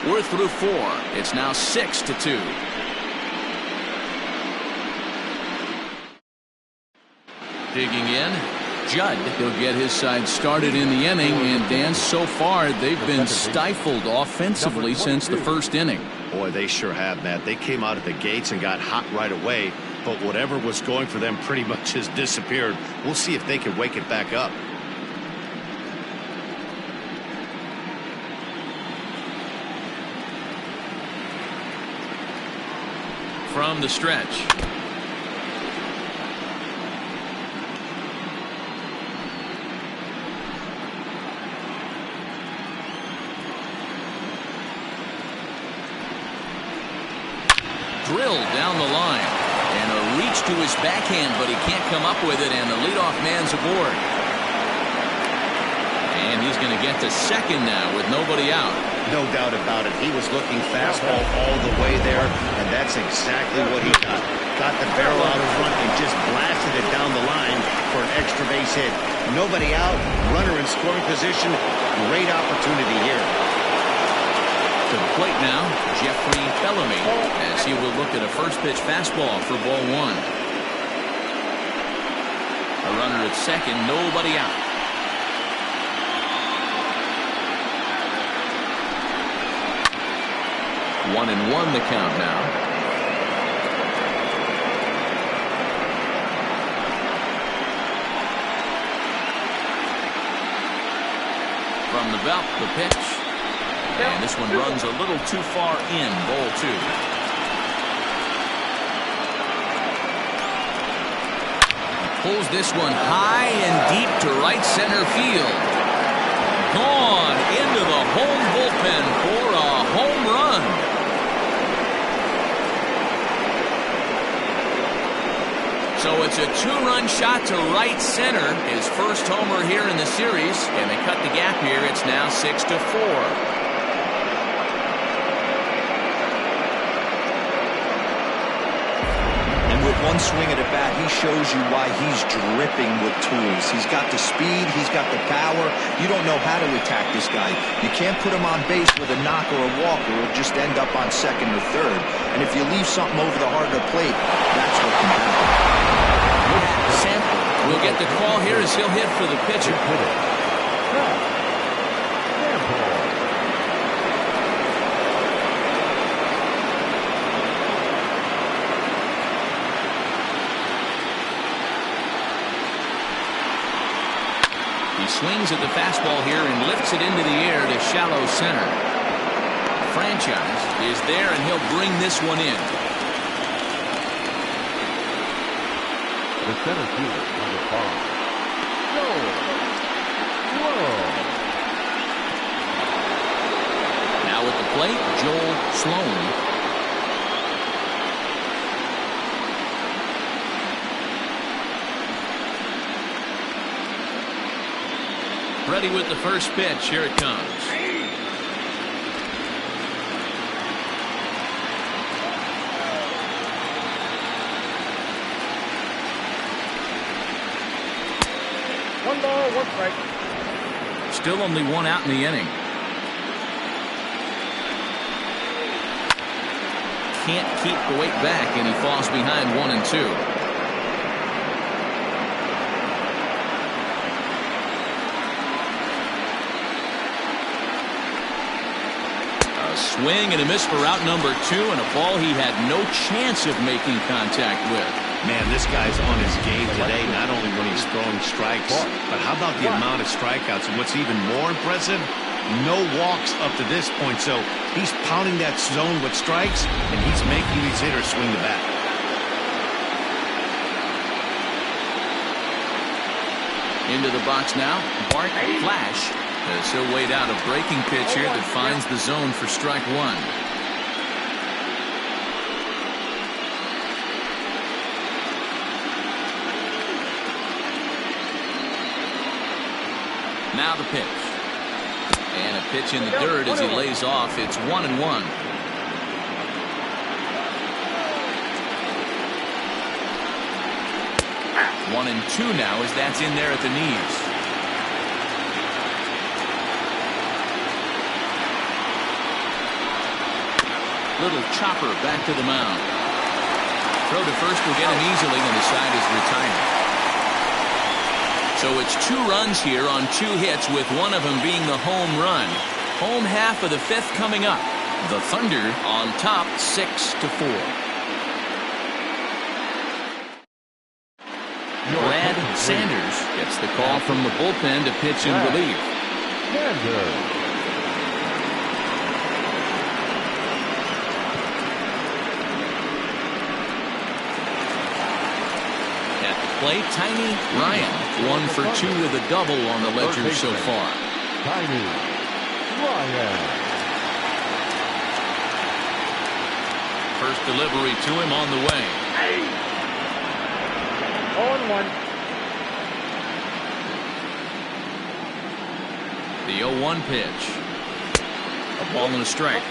We're through 4. It's now 6-2. Digging in. Judd, he'll get his side started in the inning, and Dan, so far they've been stifled offensively since the first inning. Boy, they sure have, Matt. They came out of the gates and got hot right away, but whatever was going for them pretty much has disappeared. We'll see if they can wake it back up. From the stretch. Drilled down the line, and a reach to his backhand, but he can't come up with it, and the leadoff man's aboard. And he's going to get to second now with nobody out. No doubt about it. He was looking fastball all the way there, and that's exactly what he got. Got the barrel out in front and just blasted it down the line for an extra base hit. Nobody out, runner in scoring position. Great opportunity here. To the plate now, Jeffrey Bellamy, as he will look at a first pitch fastball for ball 1. A runner at second, nobody out. One and one the count now. From the belt, the pitch. And this one runs a little too far in, ball 2. Pulls this one high and deep to right center field. Gone into the home bullpen for a home run. So it's a 2-run shot to right center. His first homer here in the series. And they cut the gap here. It's now 6-4. one swing at a bat, he shows you why he's dripping with tools. He's got the speed, he's got the power. You don't know how to attack this guy. You can't put him on base with a knock or a walk, or he'll just end up on second or third. And if you leave something over the heart of the plate, that's what can happen. Sample will get the call here as he'll hit for the pitcher. He swings at the fastball here and lifts it into the air to shallow center. Franchise is there, and he'll bring this one in. The center fielder, number 5. Joel. Now at the plate, Joel Sloan. Ready with the first pitch. Here it comes. One ball, one strike. Still only one out in the inning. Can't keep the weight back, and he falls behind 1-2. Swing and a miss for route number 2, and a ball he had no chance of making contact with. Man, this guy's on his game today, not only when he's throwing strikes, but how about the amount of strikeouts? And what's even more impressive, no walks up to this point. So he's pounding that zone with strikes, and he's making these hitters swing the bat. Into the box now, Bart Flash. As he'll wait out a breaking pitch here that finds the zone for strike 1. Now the pitch. And a pitch in the dirt as he lays off. It's 1-1. 1-2 now as that's in there at the knees. Little chopper back to the mound. Throw to first will get him easily, and the side is retired. So it's 2 runs here on 2 hits, with one of them being the home run. Home half of the 5th coming up. The Thunder on top 6-4. Brad Sanders gets the call from the bullpen to pitch in relief. Play, Tiny Ryan, 1 for 2 with a double on the ledger so far. Tiny Ryan. First delivery to him on the way. 0-1. The 0-1 pitch. A ball and a strike.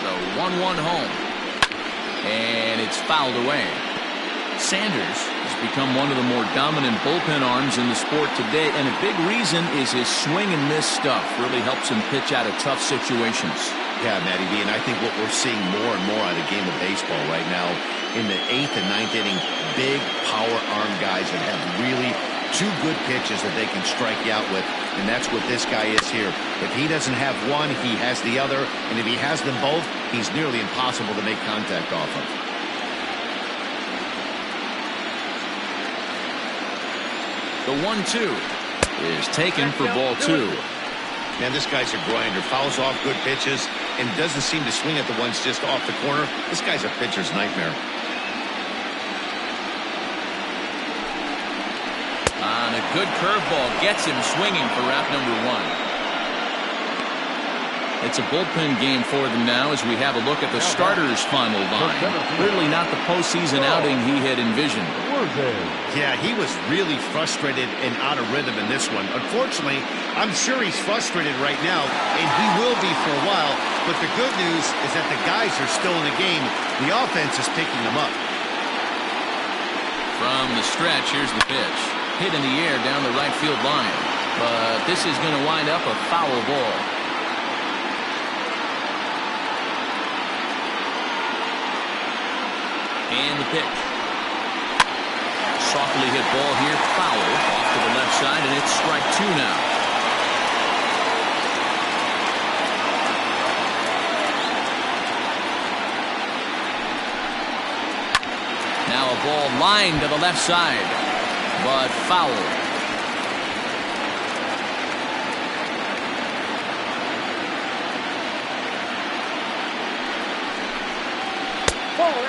The 1-1 home. And it's fouled away. Sanders has become one of the more dominant bullpen arms in the sport today, and a big reason is his swing and miss stuff. Really helps him pitch out of tough situations. Yeah, Matty B, and I think what we're seeing more and more out of the game of baseball right now, in the 8th and 9th inning, big power arm guys that have really 2 good pitches that they can strike you out with, and that's what this guy is here. If he doesn't have one, he has the other, and if he has them both, he's nearly impossible to make contact off of. The 1-2 is taken for ball 2. Man, this guy's a grinder. Fouls off good pitches and doesn't seem to swing at the ones just off the corner. This guy's a pitcher's nightmare. On a good curveball gets him swinging for route number 1. It's a bullpen game for them now as we have a look at the starters' final line. Clearly not the postseason outing he had envisioned. Yeah, he was really frustrated and out of rhythm in this one. Unfortunately, I'm sure he's frustrated right now, and he will be for a while. But the good news is that the guys are still in the game. The offense is picking them up. From the stretch, here's the pitch. Hit in the air down the right field line. But this is going to wind up a foul ball. And the pitch. Softly hit ball here, foul off to the left side, and it's strike 2 now. Now a ball lined to the left side, but foul.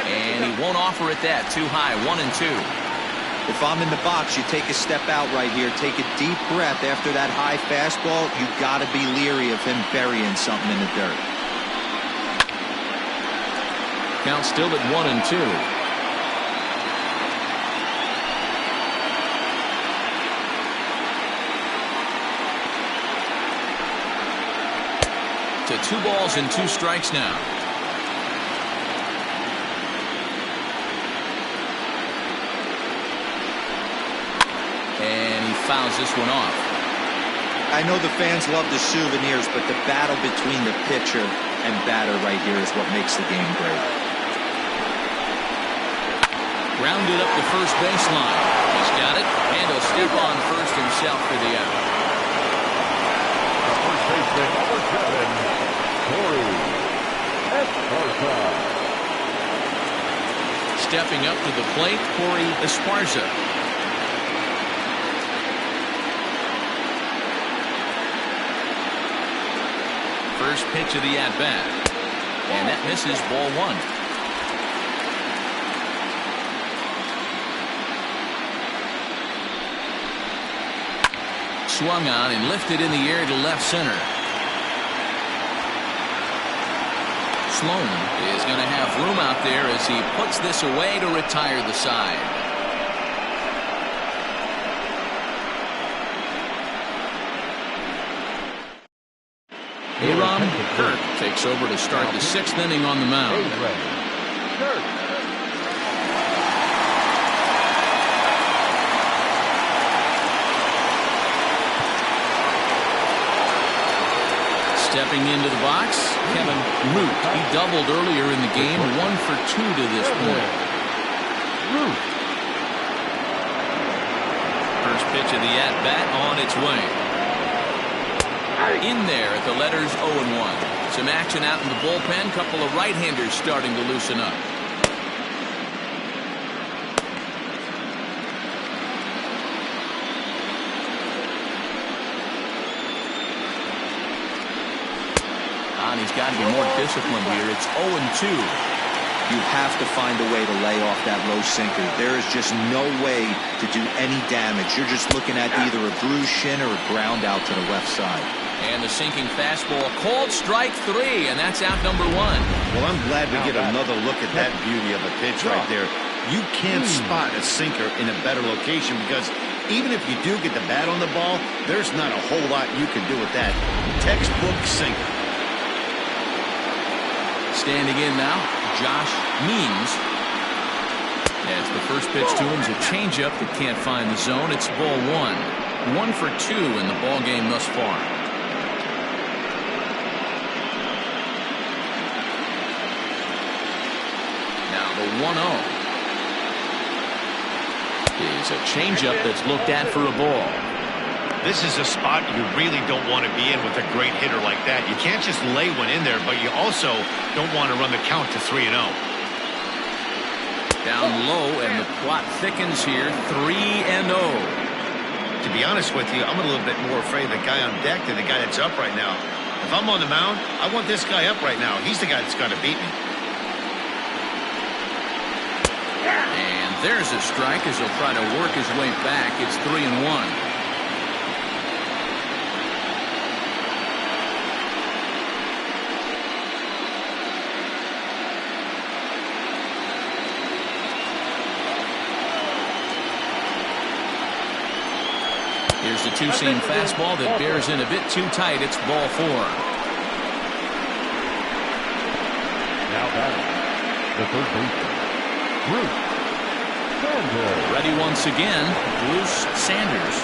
And he won't offer it that. Too high. 1-2. If I'm in the box, you take a step out right here. Take a deep breath after that high fastball. You got to be leery of him burying something in the dirt. Count still at 1-2. To 2 balls and 2 strikes now. And he fouls this one off. I know the fans love the souvenirs, but the battle between the pitcher and batter right here is what makes the game great. Grounded up the first baseline. He's got it, and he'll step on first himself for the out. First baseman, number 7, Corey Esparza. Stepping up to the plate, Corey Esparza. First pitch of the at-bat. And that misses, ball 1. Swung on and lifted in the air to left center. Sloan is going to have room out there as he puts this away to retire the side. Aaron Kirk takes over to start the 6th inning on the mound. Stepping into the box, Kevin Root. He doubled earlier in the game, 1 for 2 to this point. First pitch of the at-bat on its way. In there at the letters 0-1. Some action out in the bullpen. Couple of right-handers starting to loosen up. And he's got to be more disciplined here. It's 0-2. You have to find a way to lay off that low sinker. There is just no way to do any damage. You're just looking at either a bruised shin or a ground out to the left side. And the sinking fastball called strike 3, and that's out number 1. Well, I'm glad we get another look at that beauty of a pitch right there. You can't spot a sinker in a better location because even if you do get the bat on the ball, there's not a whole lot you can do with that. Textbook sinker. Standing in now, Josh Means. As the first pitch to him is a changeup that can't find the zone. It's ball 1. 1 for 2 in the ball game thus far. Now the 1-0 is a changeup that's looked at for a ball. This is a spot you really don't want to be in with a great hitter like that. You can't just lay one in there, but you also don't want to run the count to 3-0. Down low, and the plot thickens here. 3-0. To be honest with you, I'm a little bit more afraid of the guy on deck than the guy that's up right now. If I'm on the mound, I want this guy up right now. He's the guy that's got to beat me. And there's a strike as he'll try to work his way back. It's 3-1. Here's the two-seam fastball that bears in a bit too tight. It's ball 4. Now batting, the third baseman, Bruce Sanders. Ready once again, Bruce Sanders.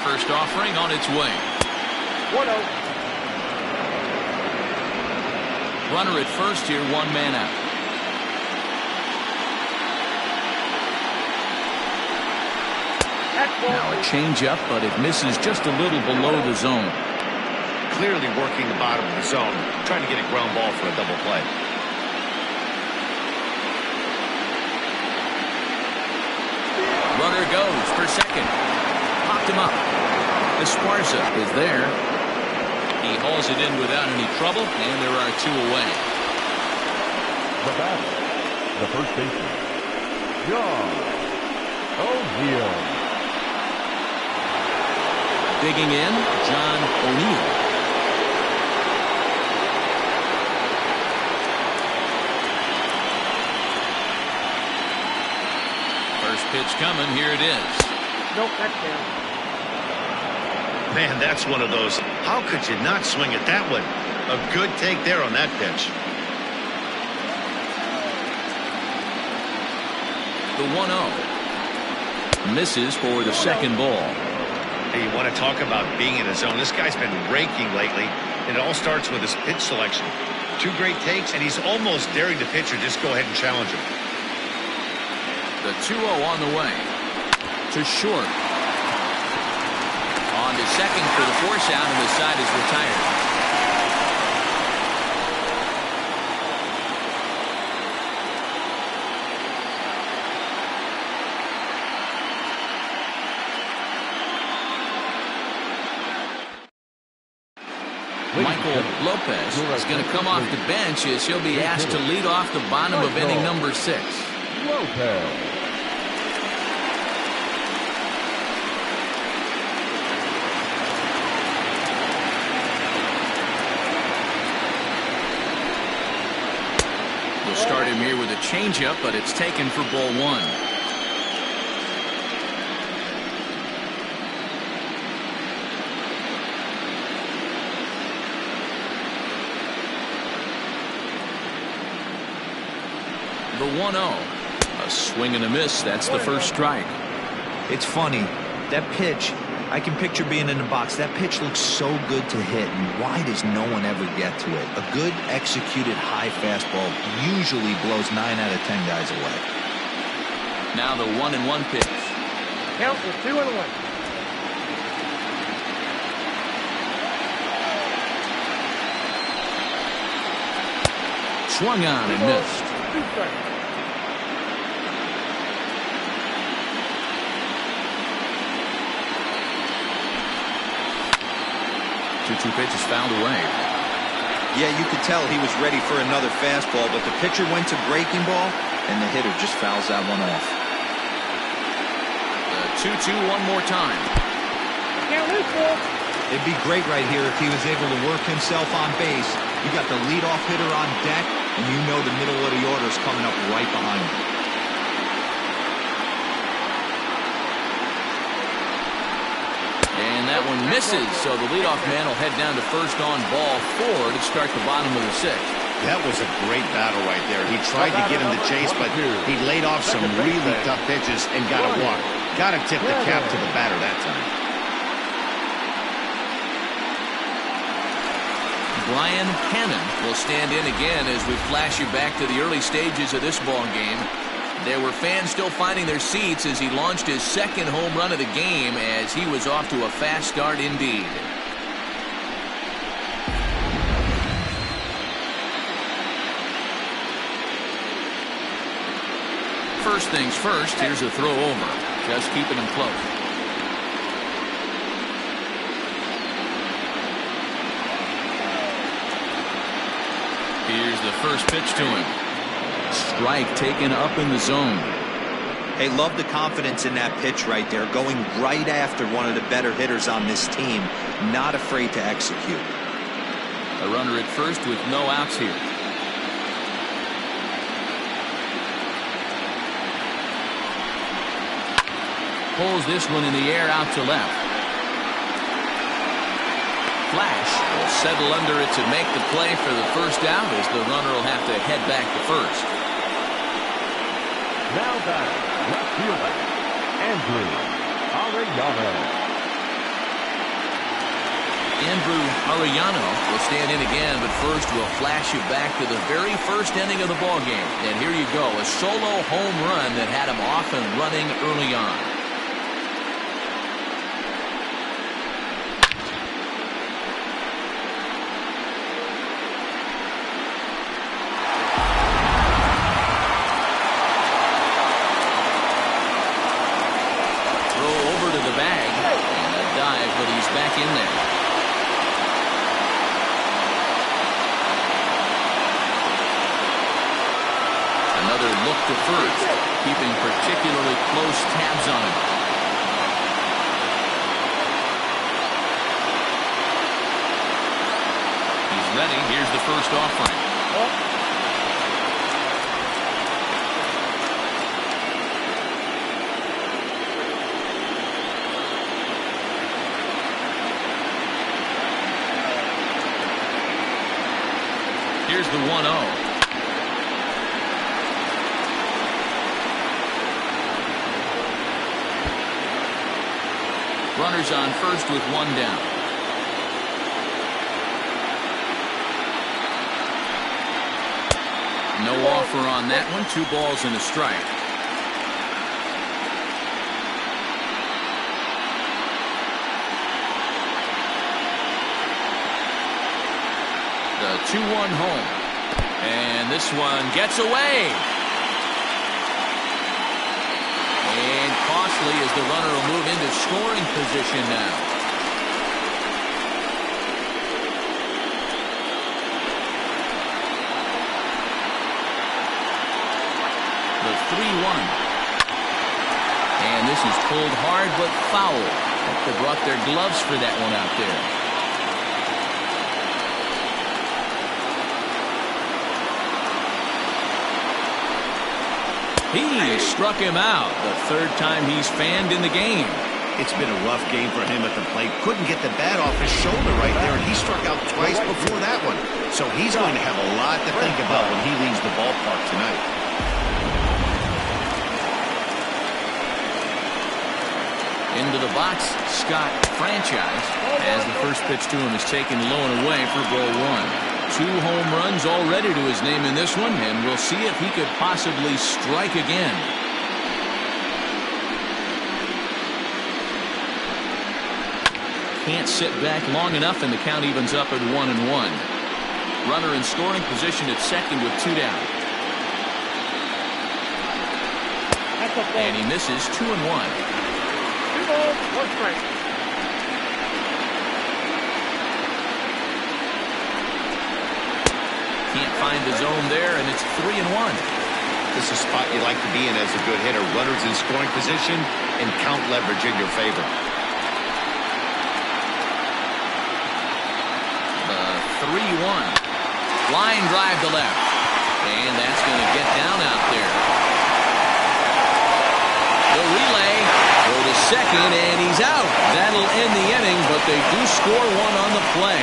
First offering on its way. 1-0. Runner at first here, 1 man out. Now a changeup, but it misses just a little below the zone. Clearly working the bottom of the zone, trying to get a ground ball for a double play. Runner goes for second. Popped him up. Esparza is there. He hauls it in without any trouble, and there are 2 away. The batter, the first baseman, John O'Neill. Digging in, John O'Neill. First pitch coming. Here it is. Nope, that's down. Man, that's one of those. How could you not swing at that one? A good take there on that pitch. The 1-0. Misses for the second ball. Hey, you want to talk about being in a zone? This guy's been raking lately. And it all starts with his pitch selection. 2 great takes, and he's almost daring the pitcher just go ahead and challenge him. The 2-0 on the way. To short. On to second for the force out, and the side is retired. Michael Lopez is going to come off the bench as he'll be asked to lead off the bottom of inning number 6. Lopez. We'll start him here with a changeup, but it's taken for ball 1. The 1-0. A swing and a miss. That's the first strike. It's funny. That pitch, I can picture being in the box. That pitch looks so good to hit, and why does no one ever get to it? A good executed high fastball usually blows 9 out of 10 guys away. Now the 1-1 pitch. Count for 2-1. Swung on and missed. 2 strikes. Two pitches fouled away. Yeah, you could tell he was ready for another fastball, but the pitcher went to breaking ball, and the hitter just fouls that one off. The 2-2 one more time. Can't lose, Paul. It'd be great right here if he was able to work himself on base. You got the leadoff hitter on deck, and you know the middle of the order is coming up right behind him. And that one misses, so the leadoff man will head down to first on ball 4 to start the bottom of the 6th. That was a great battle right there. He tried to get him the chase, but he laid off some really tough pitches and got a walk. Got to tip the cap to the batter that time. Brian Hannon will stand in again as we flash you back to the early stages of this ball game. There were fans still finding their seats as he launched his second home run of the game, as he was off to a fast start indeed. First things first, here's a throw over. Just keeping him close. Here's the first pitch to him. Strike taken up in the zone. Hey, love the confidence in that pitch right there, going right after one of the better hitters on this team, not afraid to execute. A runner at first with no outs here. Pulls this one in the air out to left. Flash will settle under it to make the play for the first out, as the runner will have to head back to first. Now batting, left fielder, Andrew Arellano. Andrew Arellano will stand in again, but first we'll flash you back to the very first inning of the ballgame. And here you go, a solo home run that had him off and running early on. Back in there. Another look to first, keeping particularly close tabs on him. He's ready. Here's the first offering. Here's the 1-0. Runners on first with one down. No offer on that one. 2 balls and a strike. The 2-1 home. And this one gets away. And costly, as the runner will move into scoring position now. The 3-1. And this is pulled hard but foul. They brought their gloves for that one out there. He struck him out, the third time he's fanned in the game. It's been a rough game for him at the plate. Couldn't get the bat off his shoulder right there, and he struck out twice before that one. So he's going to have a lot to think about when he leaves the ballpark tonight. Into the box, Scott Franchise, as the first pitch to him is taken low and away for ball 1. 2 home runs already to his name in this one, and we'll see if he could possibly strike again. Can't sit back long enough, and the count evens up at 1-1. Runner in scoring position at second with 2 down. And he misses. 2-1. 2 balls, 1 strike. Can't find the zone there, and it's 3-1. This is a spot you like to be in as a good hitter. Runners in scoring position and count leverage in your favor. The 3-1. Line drive to left. And that's going to get down out there. The relay. Go to second, and he's out. That'll end the inning, but they do score 1 on the play.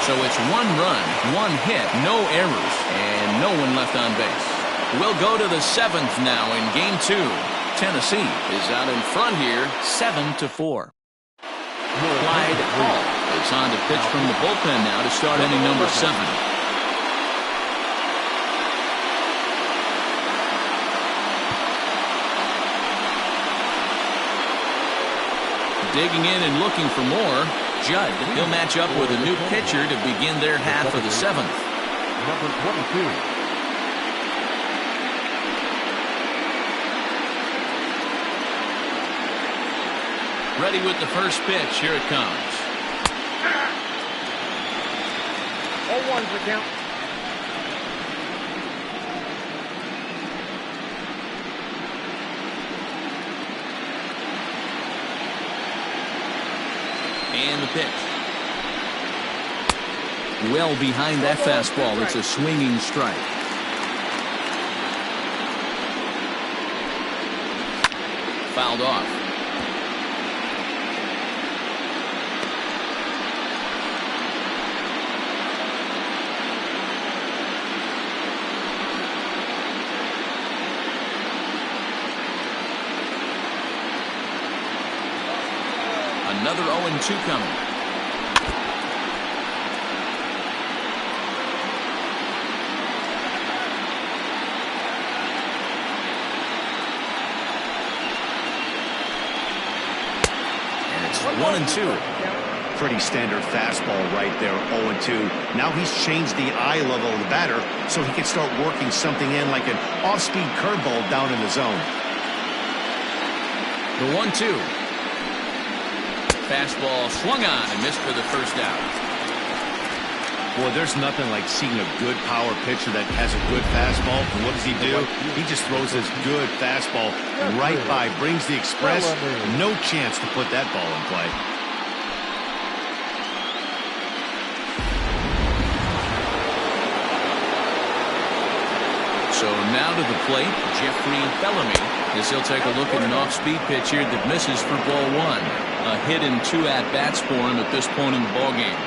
So it's 1 run, 1 hit, no errors, and no one left on base. We'll go to the 7th now in Game 2. Tennessee is out in front here, 7-4. Clyde Hall is on to pitch from the bullpen now to start inning number 7. Digging in and looking for more. Judd, he'll match up with a new pitcher to begin their half of the 7th. Number 22. Ready with the first pitch. Here it comes. 0-1 for count. And the pitch. Well behind that fastball. It's a swinging strike. Fouled off. Another 0-2 coming. And it's 1-2. Pretty standard fastball right there, 0-2. Now he's changed the eye level of the batter so he can start working something in like an off-speed curveball down in the zone. The 1-2. Fastball swung on and missed for the first out. Boy, there's nothing like seeing a good power pitcher that has a good fastball. And what does he do? He just throws this good fastball right by, brings the express. No chance to put that ball in play. So now to the plate, Jeffrey Bellamy, as he'll take a look at an off-speed pitch here that misses for ball one. A hit and 2 at-bats for him at this point in the ballgame.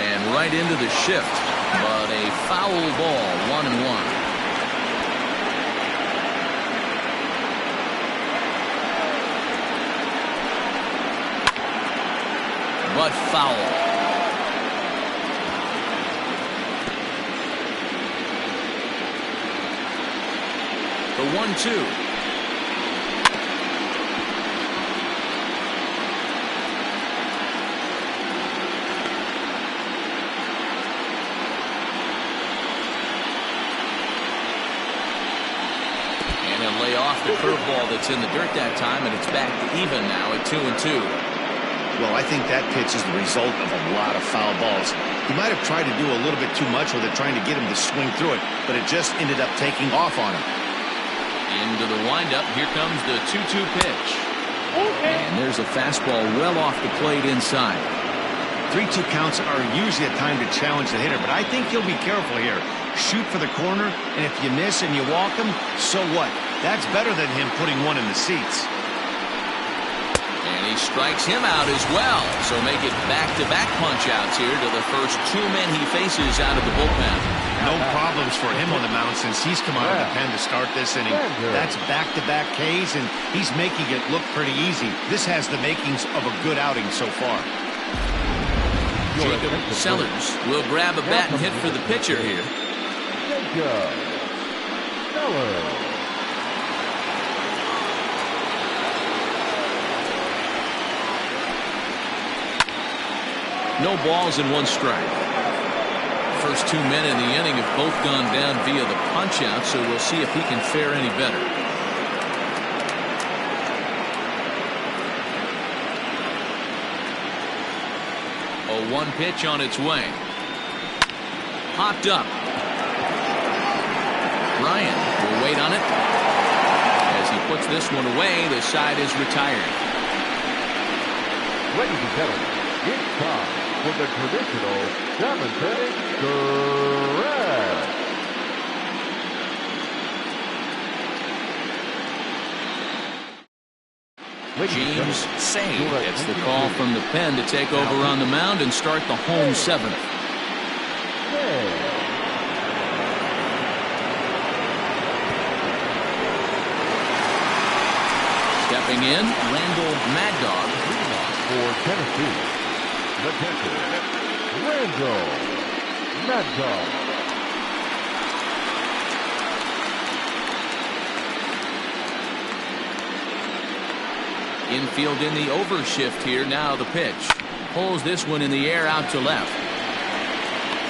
And right into the shift, but a foul ball, 1-1. But foul. The 1-2. And he'll lay off the curveball that's in the dirt that time, and it's back to even now at 2-2. Well, I think that pitch is the result of a lot of foul balls. He might have tried to do a little bit too much with it, trying to get him to swing through it, but it just ended up taking off on him. Into the windup. Here comes the 2-2 pitch. And there's a fastball well off the plate inside. 3-2 counts are usually a time to challenge the hitter, but I think you'll be careful here. Shoot for the corner, and if you miss and you walk him, so what? That's better than him putting one in the seats. And he strikes him out as well. So make it back-to-back punch-outs here to the first 2 men he faces out of the bullpen. No problems for him on the mound since he's come out of the pen to start this inning. That's back-to-back Ks, and he's making it look pretty easy. This has the makings of a good outing so far. Jacob Sellers will grab a bat and hit for the pitcher here. Jacob Sellers. No balls and 1 strike. First 2 men in the inning have both gone down via the punch-out, so we'll see if he can fare any better. A 1 pitch on its way. Popped up. Ryan will wait on it. As he puts this one away, the side is retired. Ladies and gentlemen, it's time for the traditional cemetery stretch. James Say gets the call from the pen to take over on the mound and start the home 7th. Stepping in, Randall Mad Dog. For Tennessee, the catcher, Randall Mad Dog. Infield in the overshift here. Now the pitch. Pulls this one in the air out to left.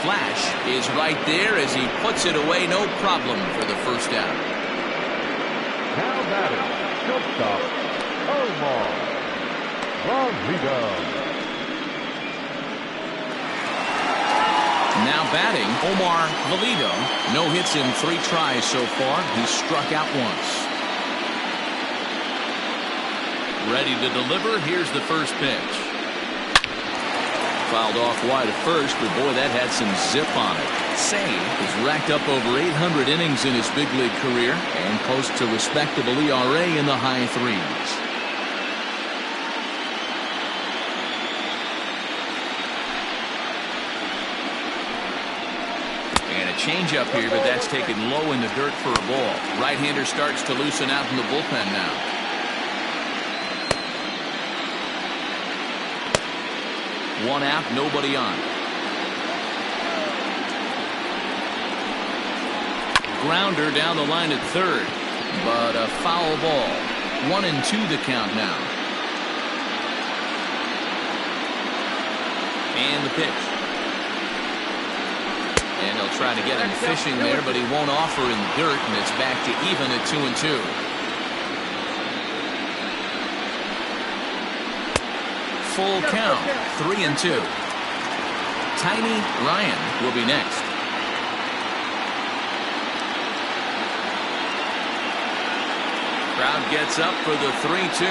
Flash is right there as he puts it away. No problem for the first out. Now batting, shortstop, Omar Rodriguez. Now batting, Omar Valido. No hits in 3 tries so far. He's struck out once. Ready to deliver. Here's the first pitch. Fouled off wide at first, but boy, that had some zip on it. Say has racked up over 800 innings in his big league career and posts a respectable ERA in the high 3s. Change up here, but that's taken low in the dirt for a ball. Right-hander starts to loosen out in the bullpen now. One out, nobody on. Grounder down the line at third, but a foul ball. 1-2 the count now. And the pitch. And he'll try to get him fishing there, but he won't offer in the dirt, and it's back to even at 2-2. Full count, 3-2. Tiny Ryan will be next. Crowd gets up for the 3-2.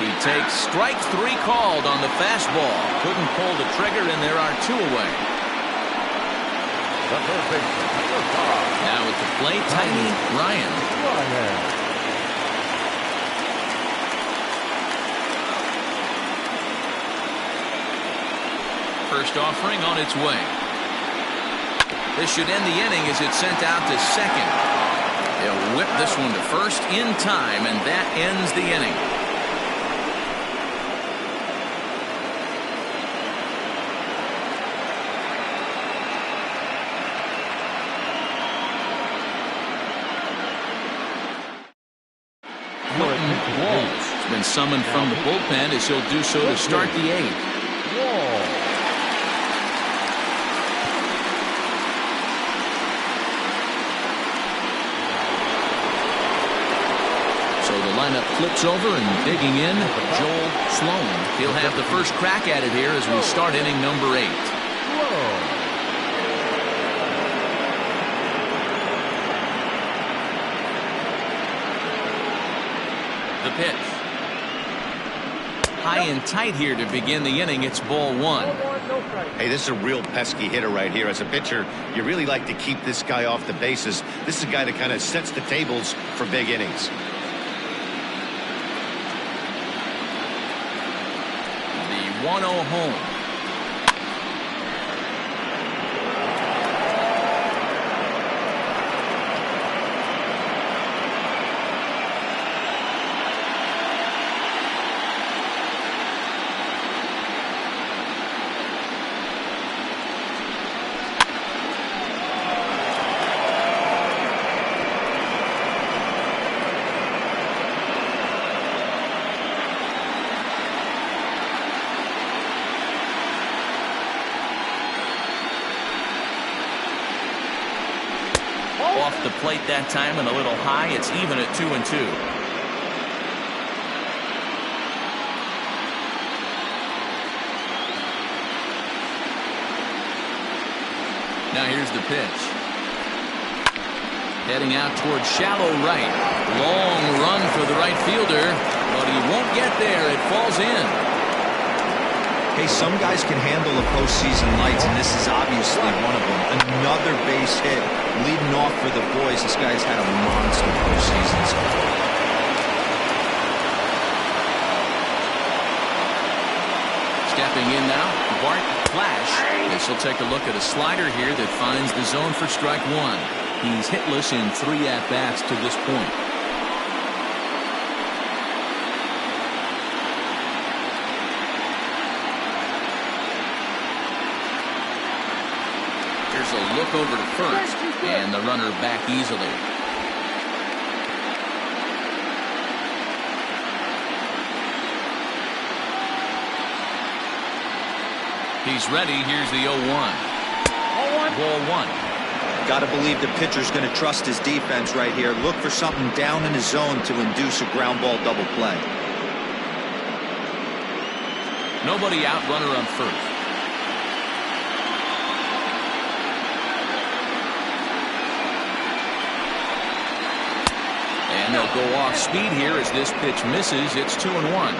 He takes strike 3 called on the fastball. Couldn't pull the trigger, and there are 2 away. Now at the plate, Tiny Ryan. First offering on its way. This should end the inning as it's sent out to second. They'll whip this one to first in time, and that ends the inning. Has been summoned from the bullpen as he'll do so to start the 8th. So the lineup flips over, and digging in, Joel Sloan. He'll have the first crack at it here as we start inning number 8. The pitch. High and tight here to begin the inning. It's ball 1. Hey, this is a real pesky hitter right here. As a pitcher, you really like to keep this guy off the bases. This is a guy that kind of sets the tables for big innings. The 1-0 home. Off the plate that time and a little high. It's even at 2-2. Now here's the pitch. Heading out towards shallow right. Long run for the right fielder, but he won't get there. It falls in. Hey, some guys can handle the postseason lights, and this is obviously one of them. Another base hit, leading off for the boys. This guy's had a monster postseason so far. Stepping in now, Bart Flash. This will take a look at a slider here that finds the zone for strike 1. He's hitless in 3 at-bats to this point. Here's a look over to first, and the runner back easily. He's ready. Here's the 0-1. Ball 1. Got to believe the pitcher's going to trust his defense right here. Look for something down in his zone to induce a ground ball double play. Nobody out, runner on first. They'll go off speed here as this pitch misses. It's 2-1.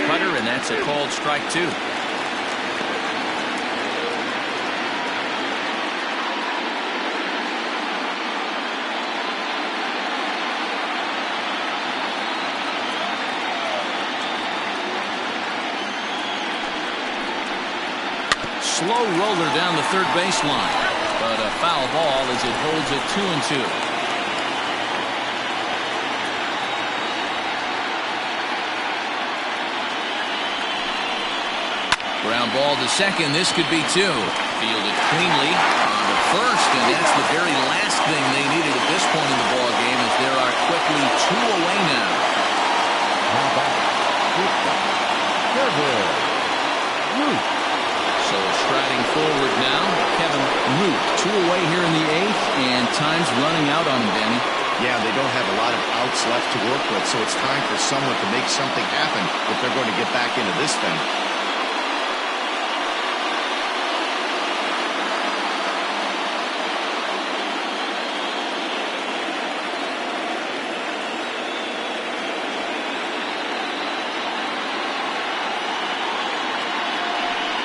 Cutter, and that's a called strike 2. Slow roller down the third baseline, but a foul ball as it holds it 2-2. Ground ball to second. This could be 2. Fielded cleanly on the first, and that's the very last thing they needed at this point in the ball game, as there are quickly 2 away now. So striding forward now, Kevin Root. 2 away here in the 8th, and time's running out on him, Danny. Yeah, they don't have a lot of outs left to work with, so it's time for someone to make something happen if they're going to get back into this thing.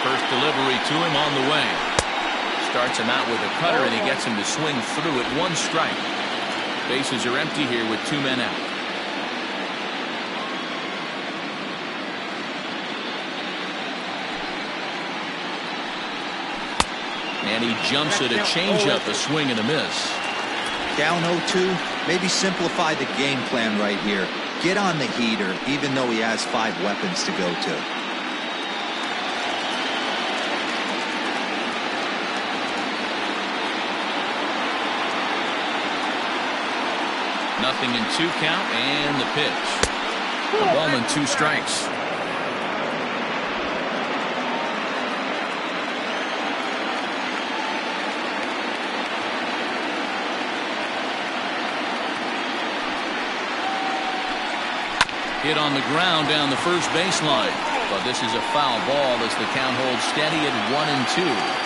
First delivery to him on the way. Starts him out with a cutter, and he gets him to swing through at 1 strike. Bases are empty here with 2 men out. And he jumps at a changeup, a swing and a miss. Down 0-2, maybe simplify the game plan right here. Get on the heater, even though he has 5 weapons to go to. Nothing in 2 count, and the pitch. The ball and 2 strikes. Hit on the ground down the first baseline, but this is a foul ball as the count holds steady at 1-2.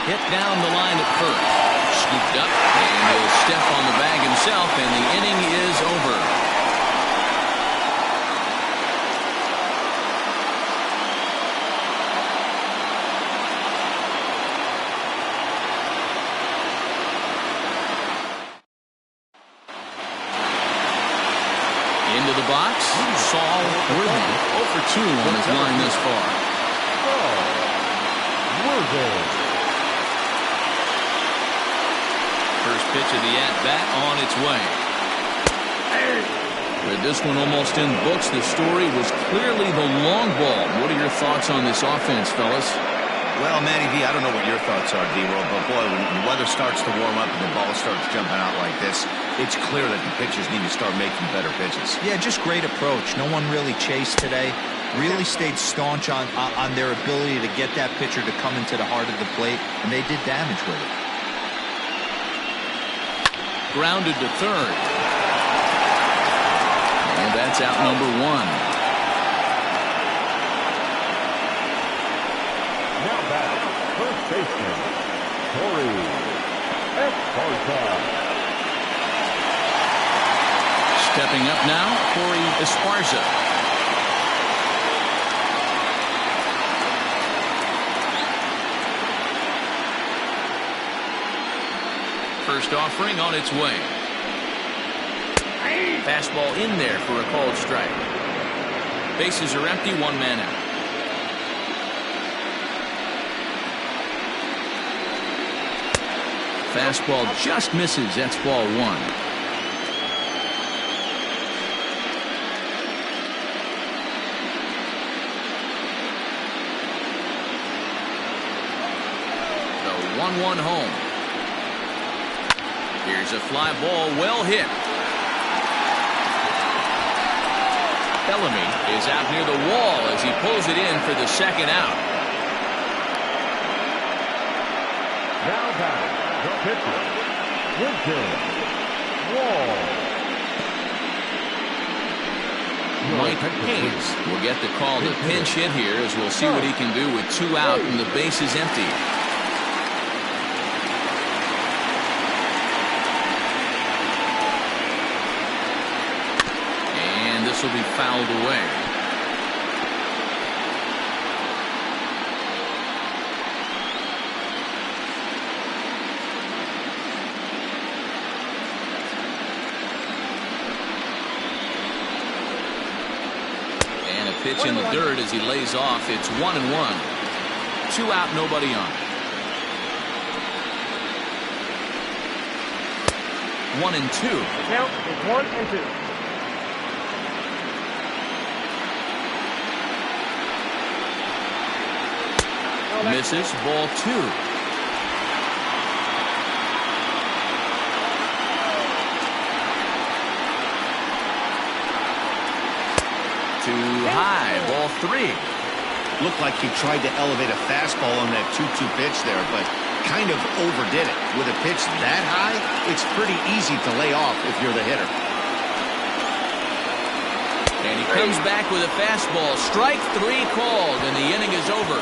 Hit down the line at first. Scooped up, and he'll step on the bag himself, and the inning is over. Into the box, Saul Worthy. 0 for 2 on his line this far. Worthy. First pitch of the at-bat on its way. With this one almost in the books, the story was clearly the long ball. What are your thoughts on this offense, fellas? Well, Matty V, I don't know what your thoughts are, D-Roll, but boy, when the weather starts to warm up and the ball starts jumping out like this, it's clear that the pitchers need to start making better pitches. Yeah, just great approach. No one really chased today. Really stayed staunch on their ability to get that pitcher to come into the heart of the plate, and they did damage with it. Grounded to third. And that's out number 1. Now back, first baseman, Corey Esparza. Stepping up now, Corey Esparza. First offering on its way. Fastball in there for a called strike. Bases are empty, 1 man out. Fastball just misses. That's ball 1. The 1-1 home. Here's a fly ball, well hit. Bellamy is out near the wall as he pulls it in for the second out. batter, the pitcher, Winston Wall. Mike Hayes will get the call to pinch hit here, as we'll see what he can do with 2 out and the base is empty. And this will be fouled away. Pitch in the dirt as he lays off. It's 1-1. 2 out, nobody on. 1-2. Count is 1-2. Misses. Ball 2. Too high. Ball 3. Looked like he tried to elevate a fastball on that 2-2 pitch there, but kind of overdid it. With a pitch that high, it's pretty easy to lay off if you're the hitter. And he comes back with a fastball. Strike 3 called, and the inning is over.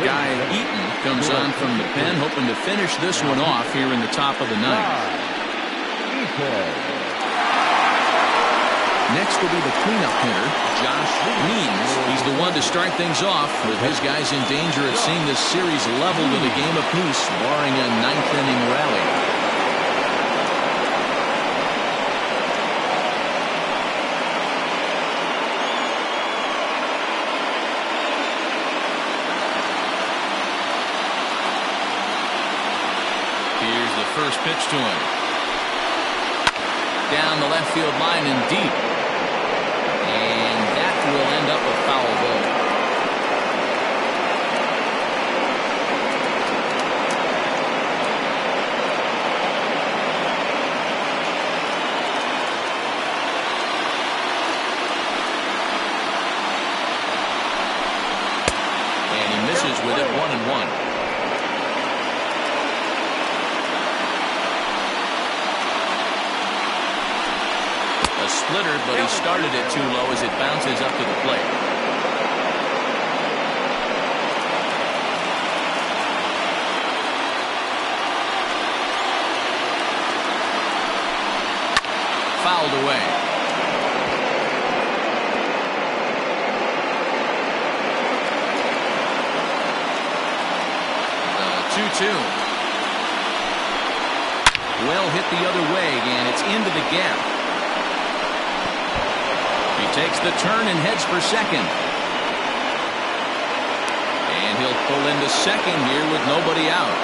Guy Eaton comes on from the pen, hoping to finish this one off here in the top of the 9th. Next will be the cleanup hitter, Josh Means. He's the one to start things off, with his guys in danger of seeing this series leveled at a game apiece, barring a 9th-inning rally. First pitch to him. Down the left field line and deep. And that will end up a foul ball. And he misses with it. 1-1. Splitter, but he started it too low as it bounces up to the plate. Fouled away. The 2-2. Well hit the other way, and it's into the gap. He takes the turn and heads for second. And he'll pull into second here with nobody out.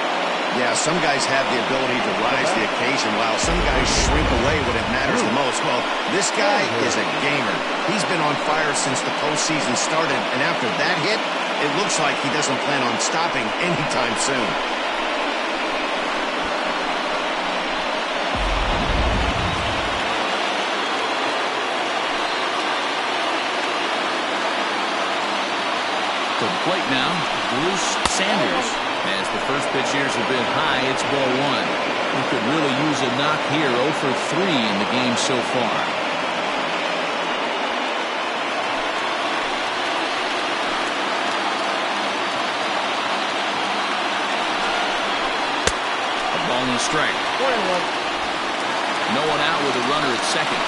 Yeah, some guys have the ability to rise the occasion, while some guys shrink away when it matters the most. Well, this guy is a gamer. He's been on fire since the postseason started, and after that hit, it looks like he doesn't plan on stopping anytime soon. To the plate now, Bruce Sanders. As the first pitch here's a bit high, it's ball 1. He could really use a knock here. 0 for 3 in the game so far. A ball and a strike. 1-1. No one out with a runner at second.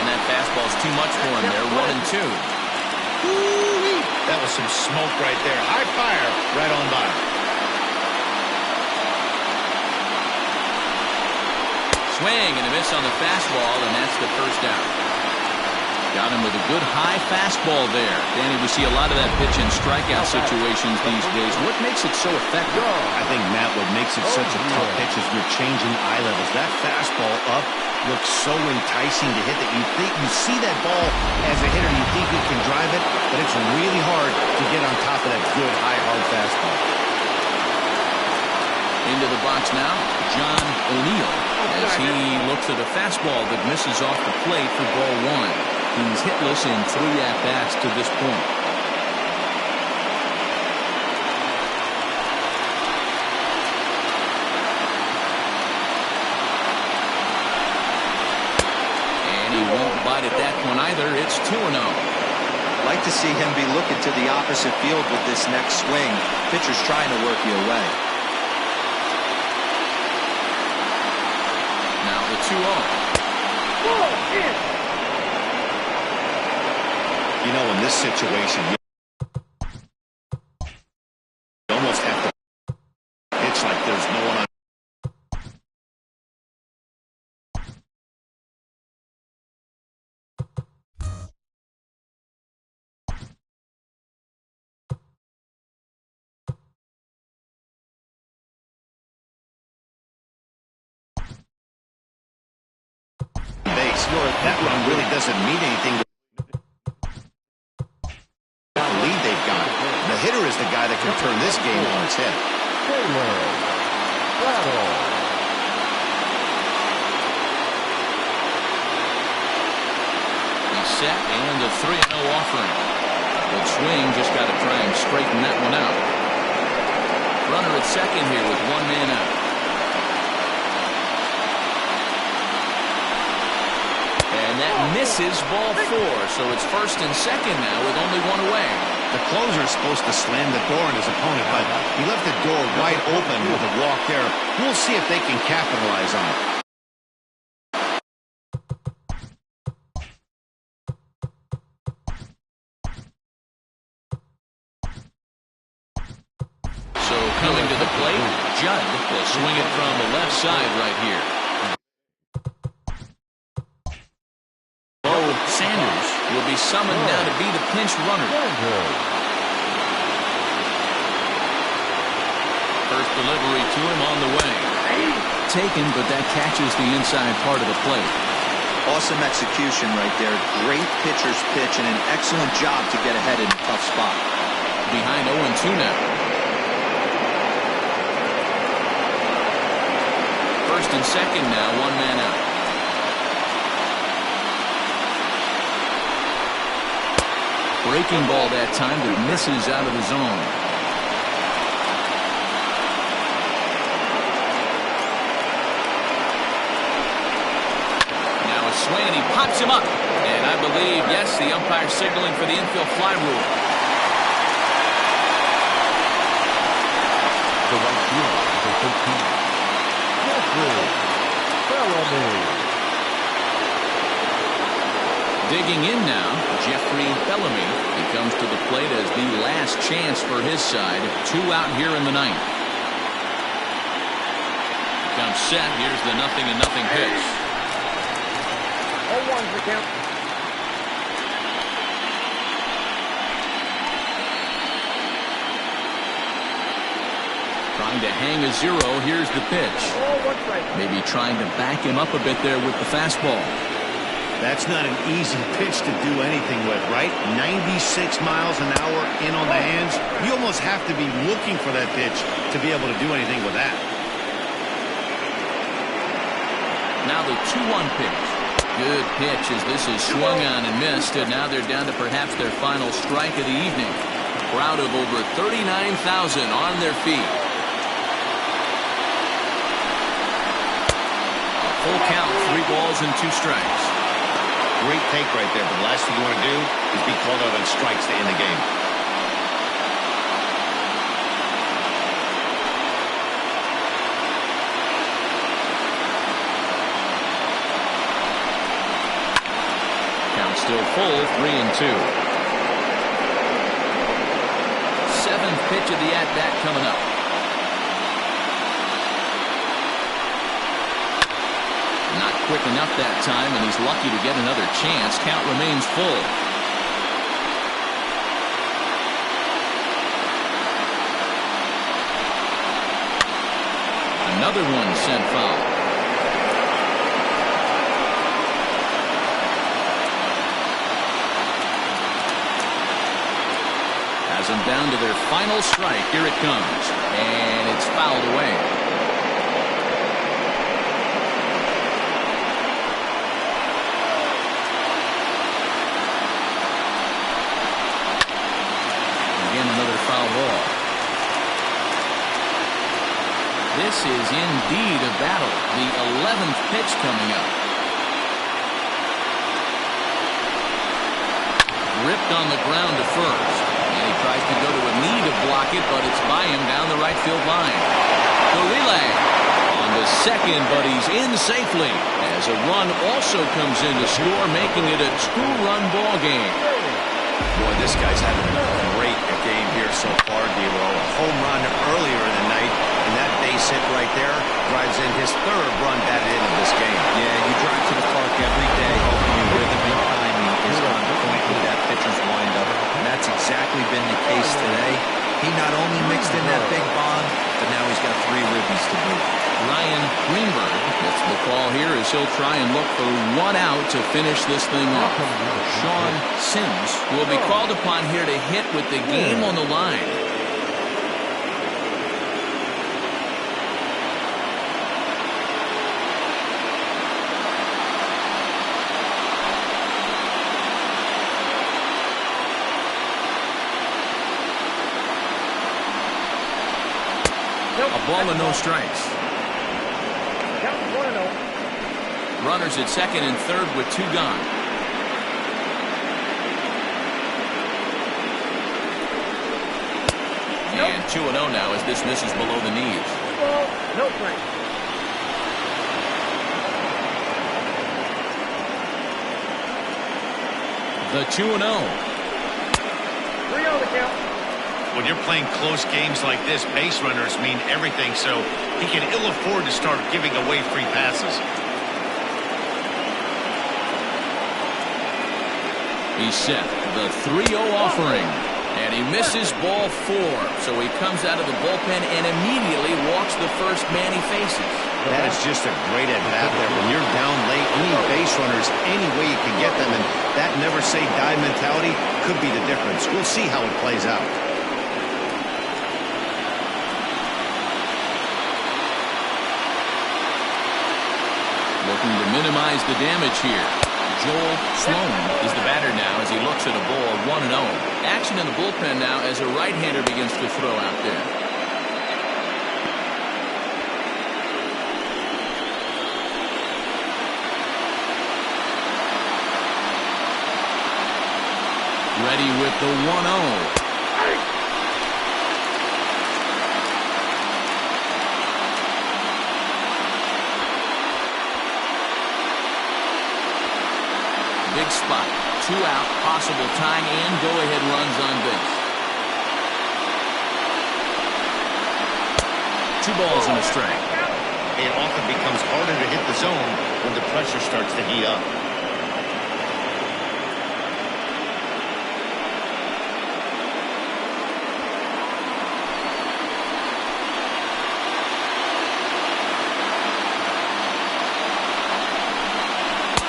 That fastball's too much for him there. 1-2. That was some smoke right there. High fire right on by. Swing and a miss on the fastball, and that's the first out. Got him with a good high fastball there. Danny, we see a lot of that pitch in strikeout situations these days. What makes it so effective? I think, Matt, what makes it such a tough pitch is you're changing eye levels. That fastball up looks so enticing to hit that you see that ball as a hitter, you think you can drive it, but it's really hard to get on top of that good high hard fastball. Into the box now, John O'Neill, as he looks at a fastball that misses off the plate for ball one. He's hitless in 3 at-bats to this point. And he won't bite at that one either. It's 2-0. Like to see him be looking to the opposite field with this next swing. Pitcher's trying to work you away. Now the 2-0. You know, in this situation, you almost have to pitch like there's no one on. Base. That run really doesn't mean anything. The lead they've got. The hitter is the guy that can turn this game on its head. He's set and a 3-0 offering. Good swing, just got to try and straighten that one out. Runner at second here with 1 man out. And that misses ball 4, so it's first and second now with only 1 away. The closer is supposed to slam the door on his opponent, but he left the door wide open with a walk there. We'll see if they can capitalize on it. So coming to the plate, Judd will swing it from the left side right here. Sanders will be summoned now to be the pinch runner. First delivery to him on the way. Taken, but that catches the inside part of the plate. Awesome execution right there. Great pitcher's pitch and an excellent job to get ahead in a tough spot. Behind 0-2 now. First and second now, 1 man out. Breaking ball that time that misses out of the zone. Now a swing, and he pops him up. And I believe, yes, the umpire signaling for the infield fly rule. The right fielder, number 13. Bellamy. Digging in now, Jeffrey Bellamy. He comes to the plate as the last chance for his side. 2 out here in the 9th. Comes set. Here's the 0-0 pitch. 0-1's the count. Trying to hang a 0. Here's the pitch. Maybe trying to back him up a bit there with the fastball. That's not an easy pitch to do anything with, right? 96 miles an hour in on the hands. You almost have to be looking for that pitch to be able to do anything with that. Now the 2-1 pitch. Good pitch as this is swung on and missed, and now they're down to perhaps their final strike of the evening. Crowd of over 39,000 on their feet. A full count, 3 balls and 2 strikes. Great take right there, but the last thing you want to do is be called out on strikes to end the game. Count still full, 3-2. 7th pitch of the at-bat coming up. Not quick enough that time, and he's lucky to get another chance. Count remains full. Another one sent foul. Has them down to their final strike. Here it comes, and it's fouled away. indeed a battle. The 11th pitch coming up. Ripped on the ground to first. And he tries to go to a knee to block it, but it's by him down the right field line. The relay on the second, but he's in safely as a run also comes in to score, making it a 2-run ball game. Boy, this guy's having a great game here so far, D'Lo. A home run earlier in the night, and that base hit right there drives in his 3rd run batted into this game. Yeah, you drive to the park every day hoping your rhythm and timing is on point with that pitcher's windup, and that's exactly been the case today. He not only mixed in that big bomb, but now he's got 3 ribbies to boot. Ryan Greenberg gets the call here as he'll try and look for 1 out to finish this thing off. Sean Sims will be called upon here to hit with the game on the line. A ball and no strikes. Count 1-0. Runners at second and third with 2 gone. And 2-0 now as this misses below the knees. Ball, no strike. The 2-0. 3-0 the count. When you're playing close games like this, base runners mean everything, so he can ill afford to start giving away free passes. He's set. The 3-0 offering. And he misses ball 4. So he comes out of the bullpen and immediately walks the first man he faces. That is just a great at-bat there. When you're down late, you need base runners any way you can get them, and that never-say-die mentality could be the difference. We'll see how it plays out. Looking to minimize the damage here. Joel Sloan is the batter now as he looks at a ball 1-0. Action in the bullpen now as a right-hander begins to throw out there. Ready with the 1-0. Big spot. 2 out, possible tying and go-ahead runs on base. 2 balls and a strike. It often becomes harder to hit the zone when the pressure starts to heat up.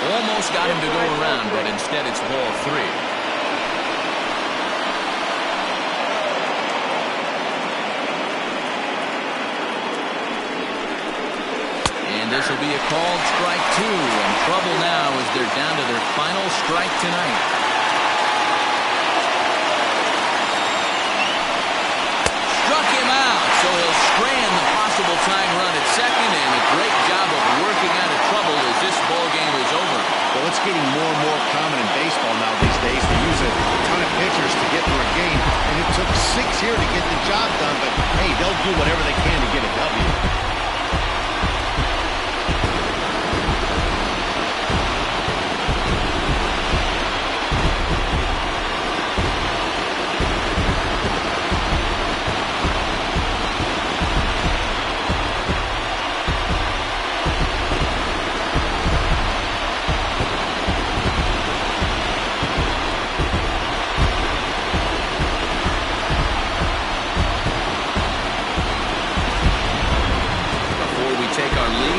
Almost got him to go around, but instead it's ball 3. And this will be a called strike 2. And trouble now as they're down to their final strike tonight. Struck him out, so he'll strand the possible tying run at second, and a great job of working out of trouble as this ball game is over. Well, it's getting more and more common in baseball now these days to use a ton of pitchers to get through a game, and it took 6 here to get the job done, but hey, they'll do whatever they can to get a W.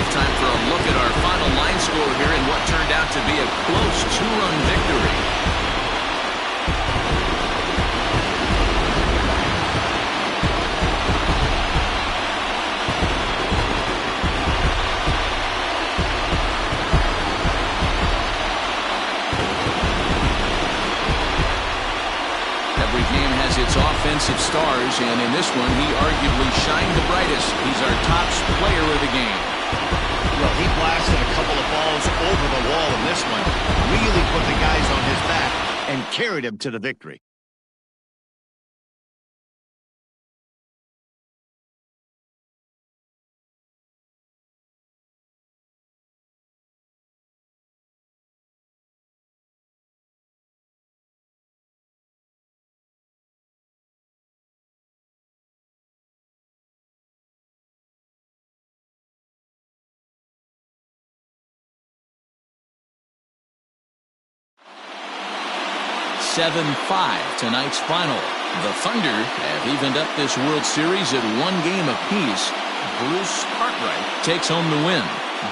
Time for a look at our final line score here in what turned out to be a close 2-run victory. Every game has its offensive stars, and in this one, he arguably shined the brightest. He's our top player of the game. Well, he blasted a couple of balls over the wall in this one. Really put the guys on his back and carried him to the victory. Tonight's final. The Thunder have evened up this World Series at 1 game apiece. Bruce Cartwright takes home the win.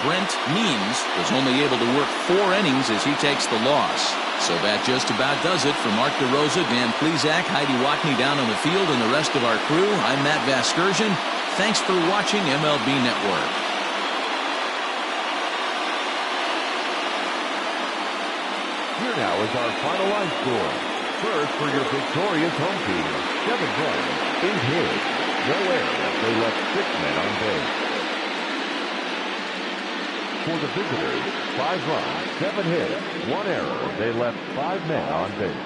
Brent Means was only able to work 4 innings as he takes the loss. So that just about does it for Mark DeRosa, Dan Plesac, Heidi Watney down on the field, and the rest of our crew. I'm Matt Vasgersian. Thanks for watching MLB Network. Here now is our final line score. First, for your victorious home team, 7 runs, 8 hits, no errors. They left 6 men on base. For the visitors, 5 runs, 7 hits, 1 error. They left 5 men on base.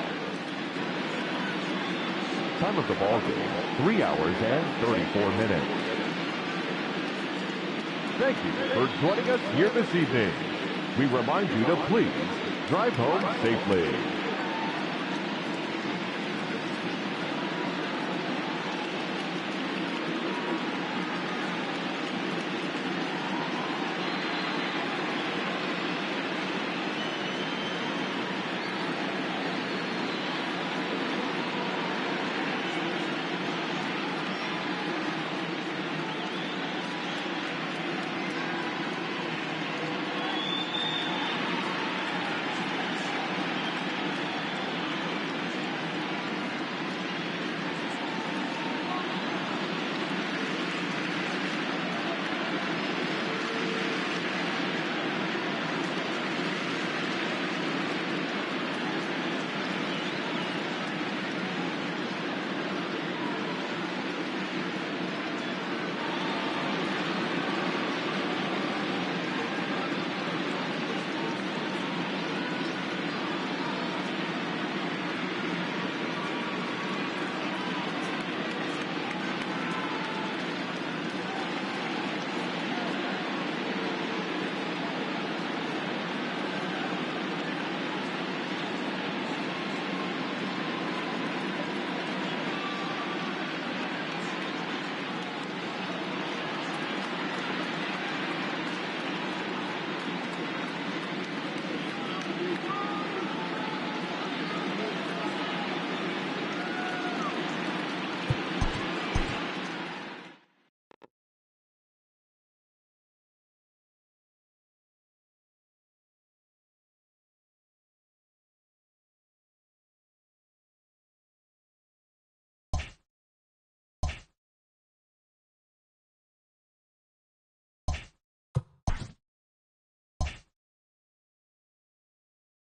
Time of the ball game, 3 hours and 34 minutes. Thank you for joining us here this evening. We remind you to please drive home safely.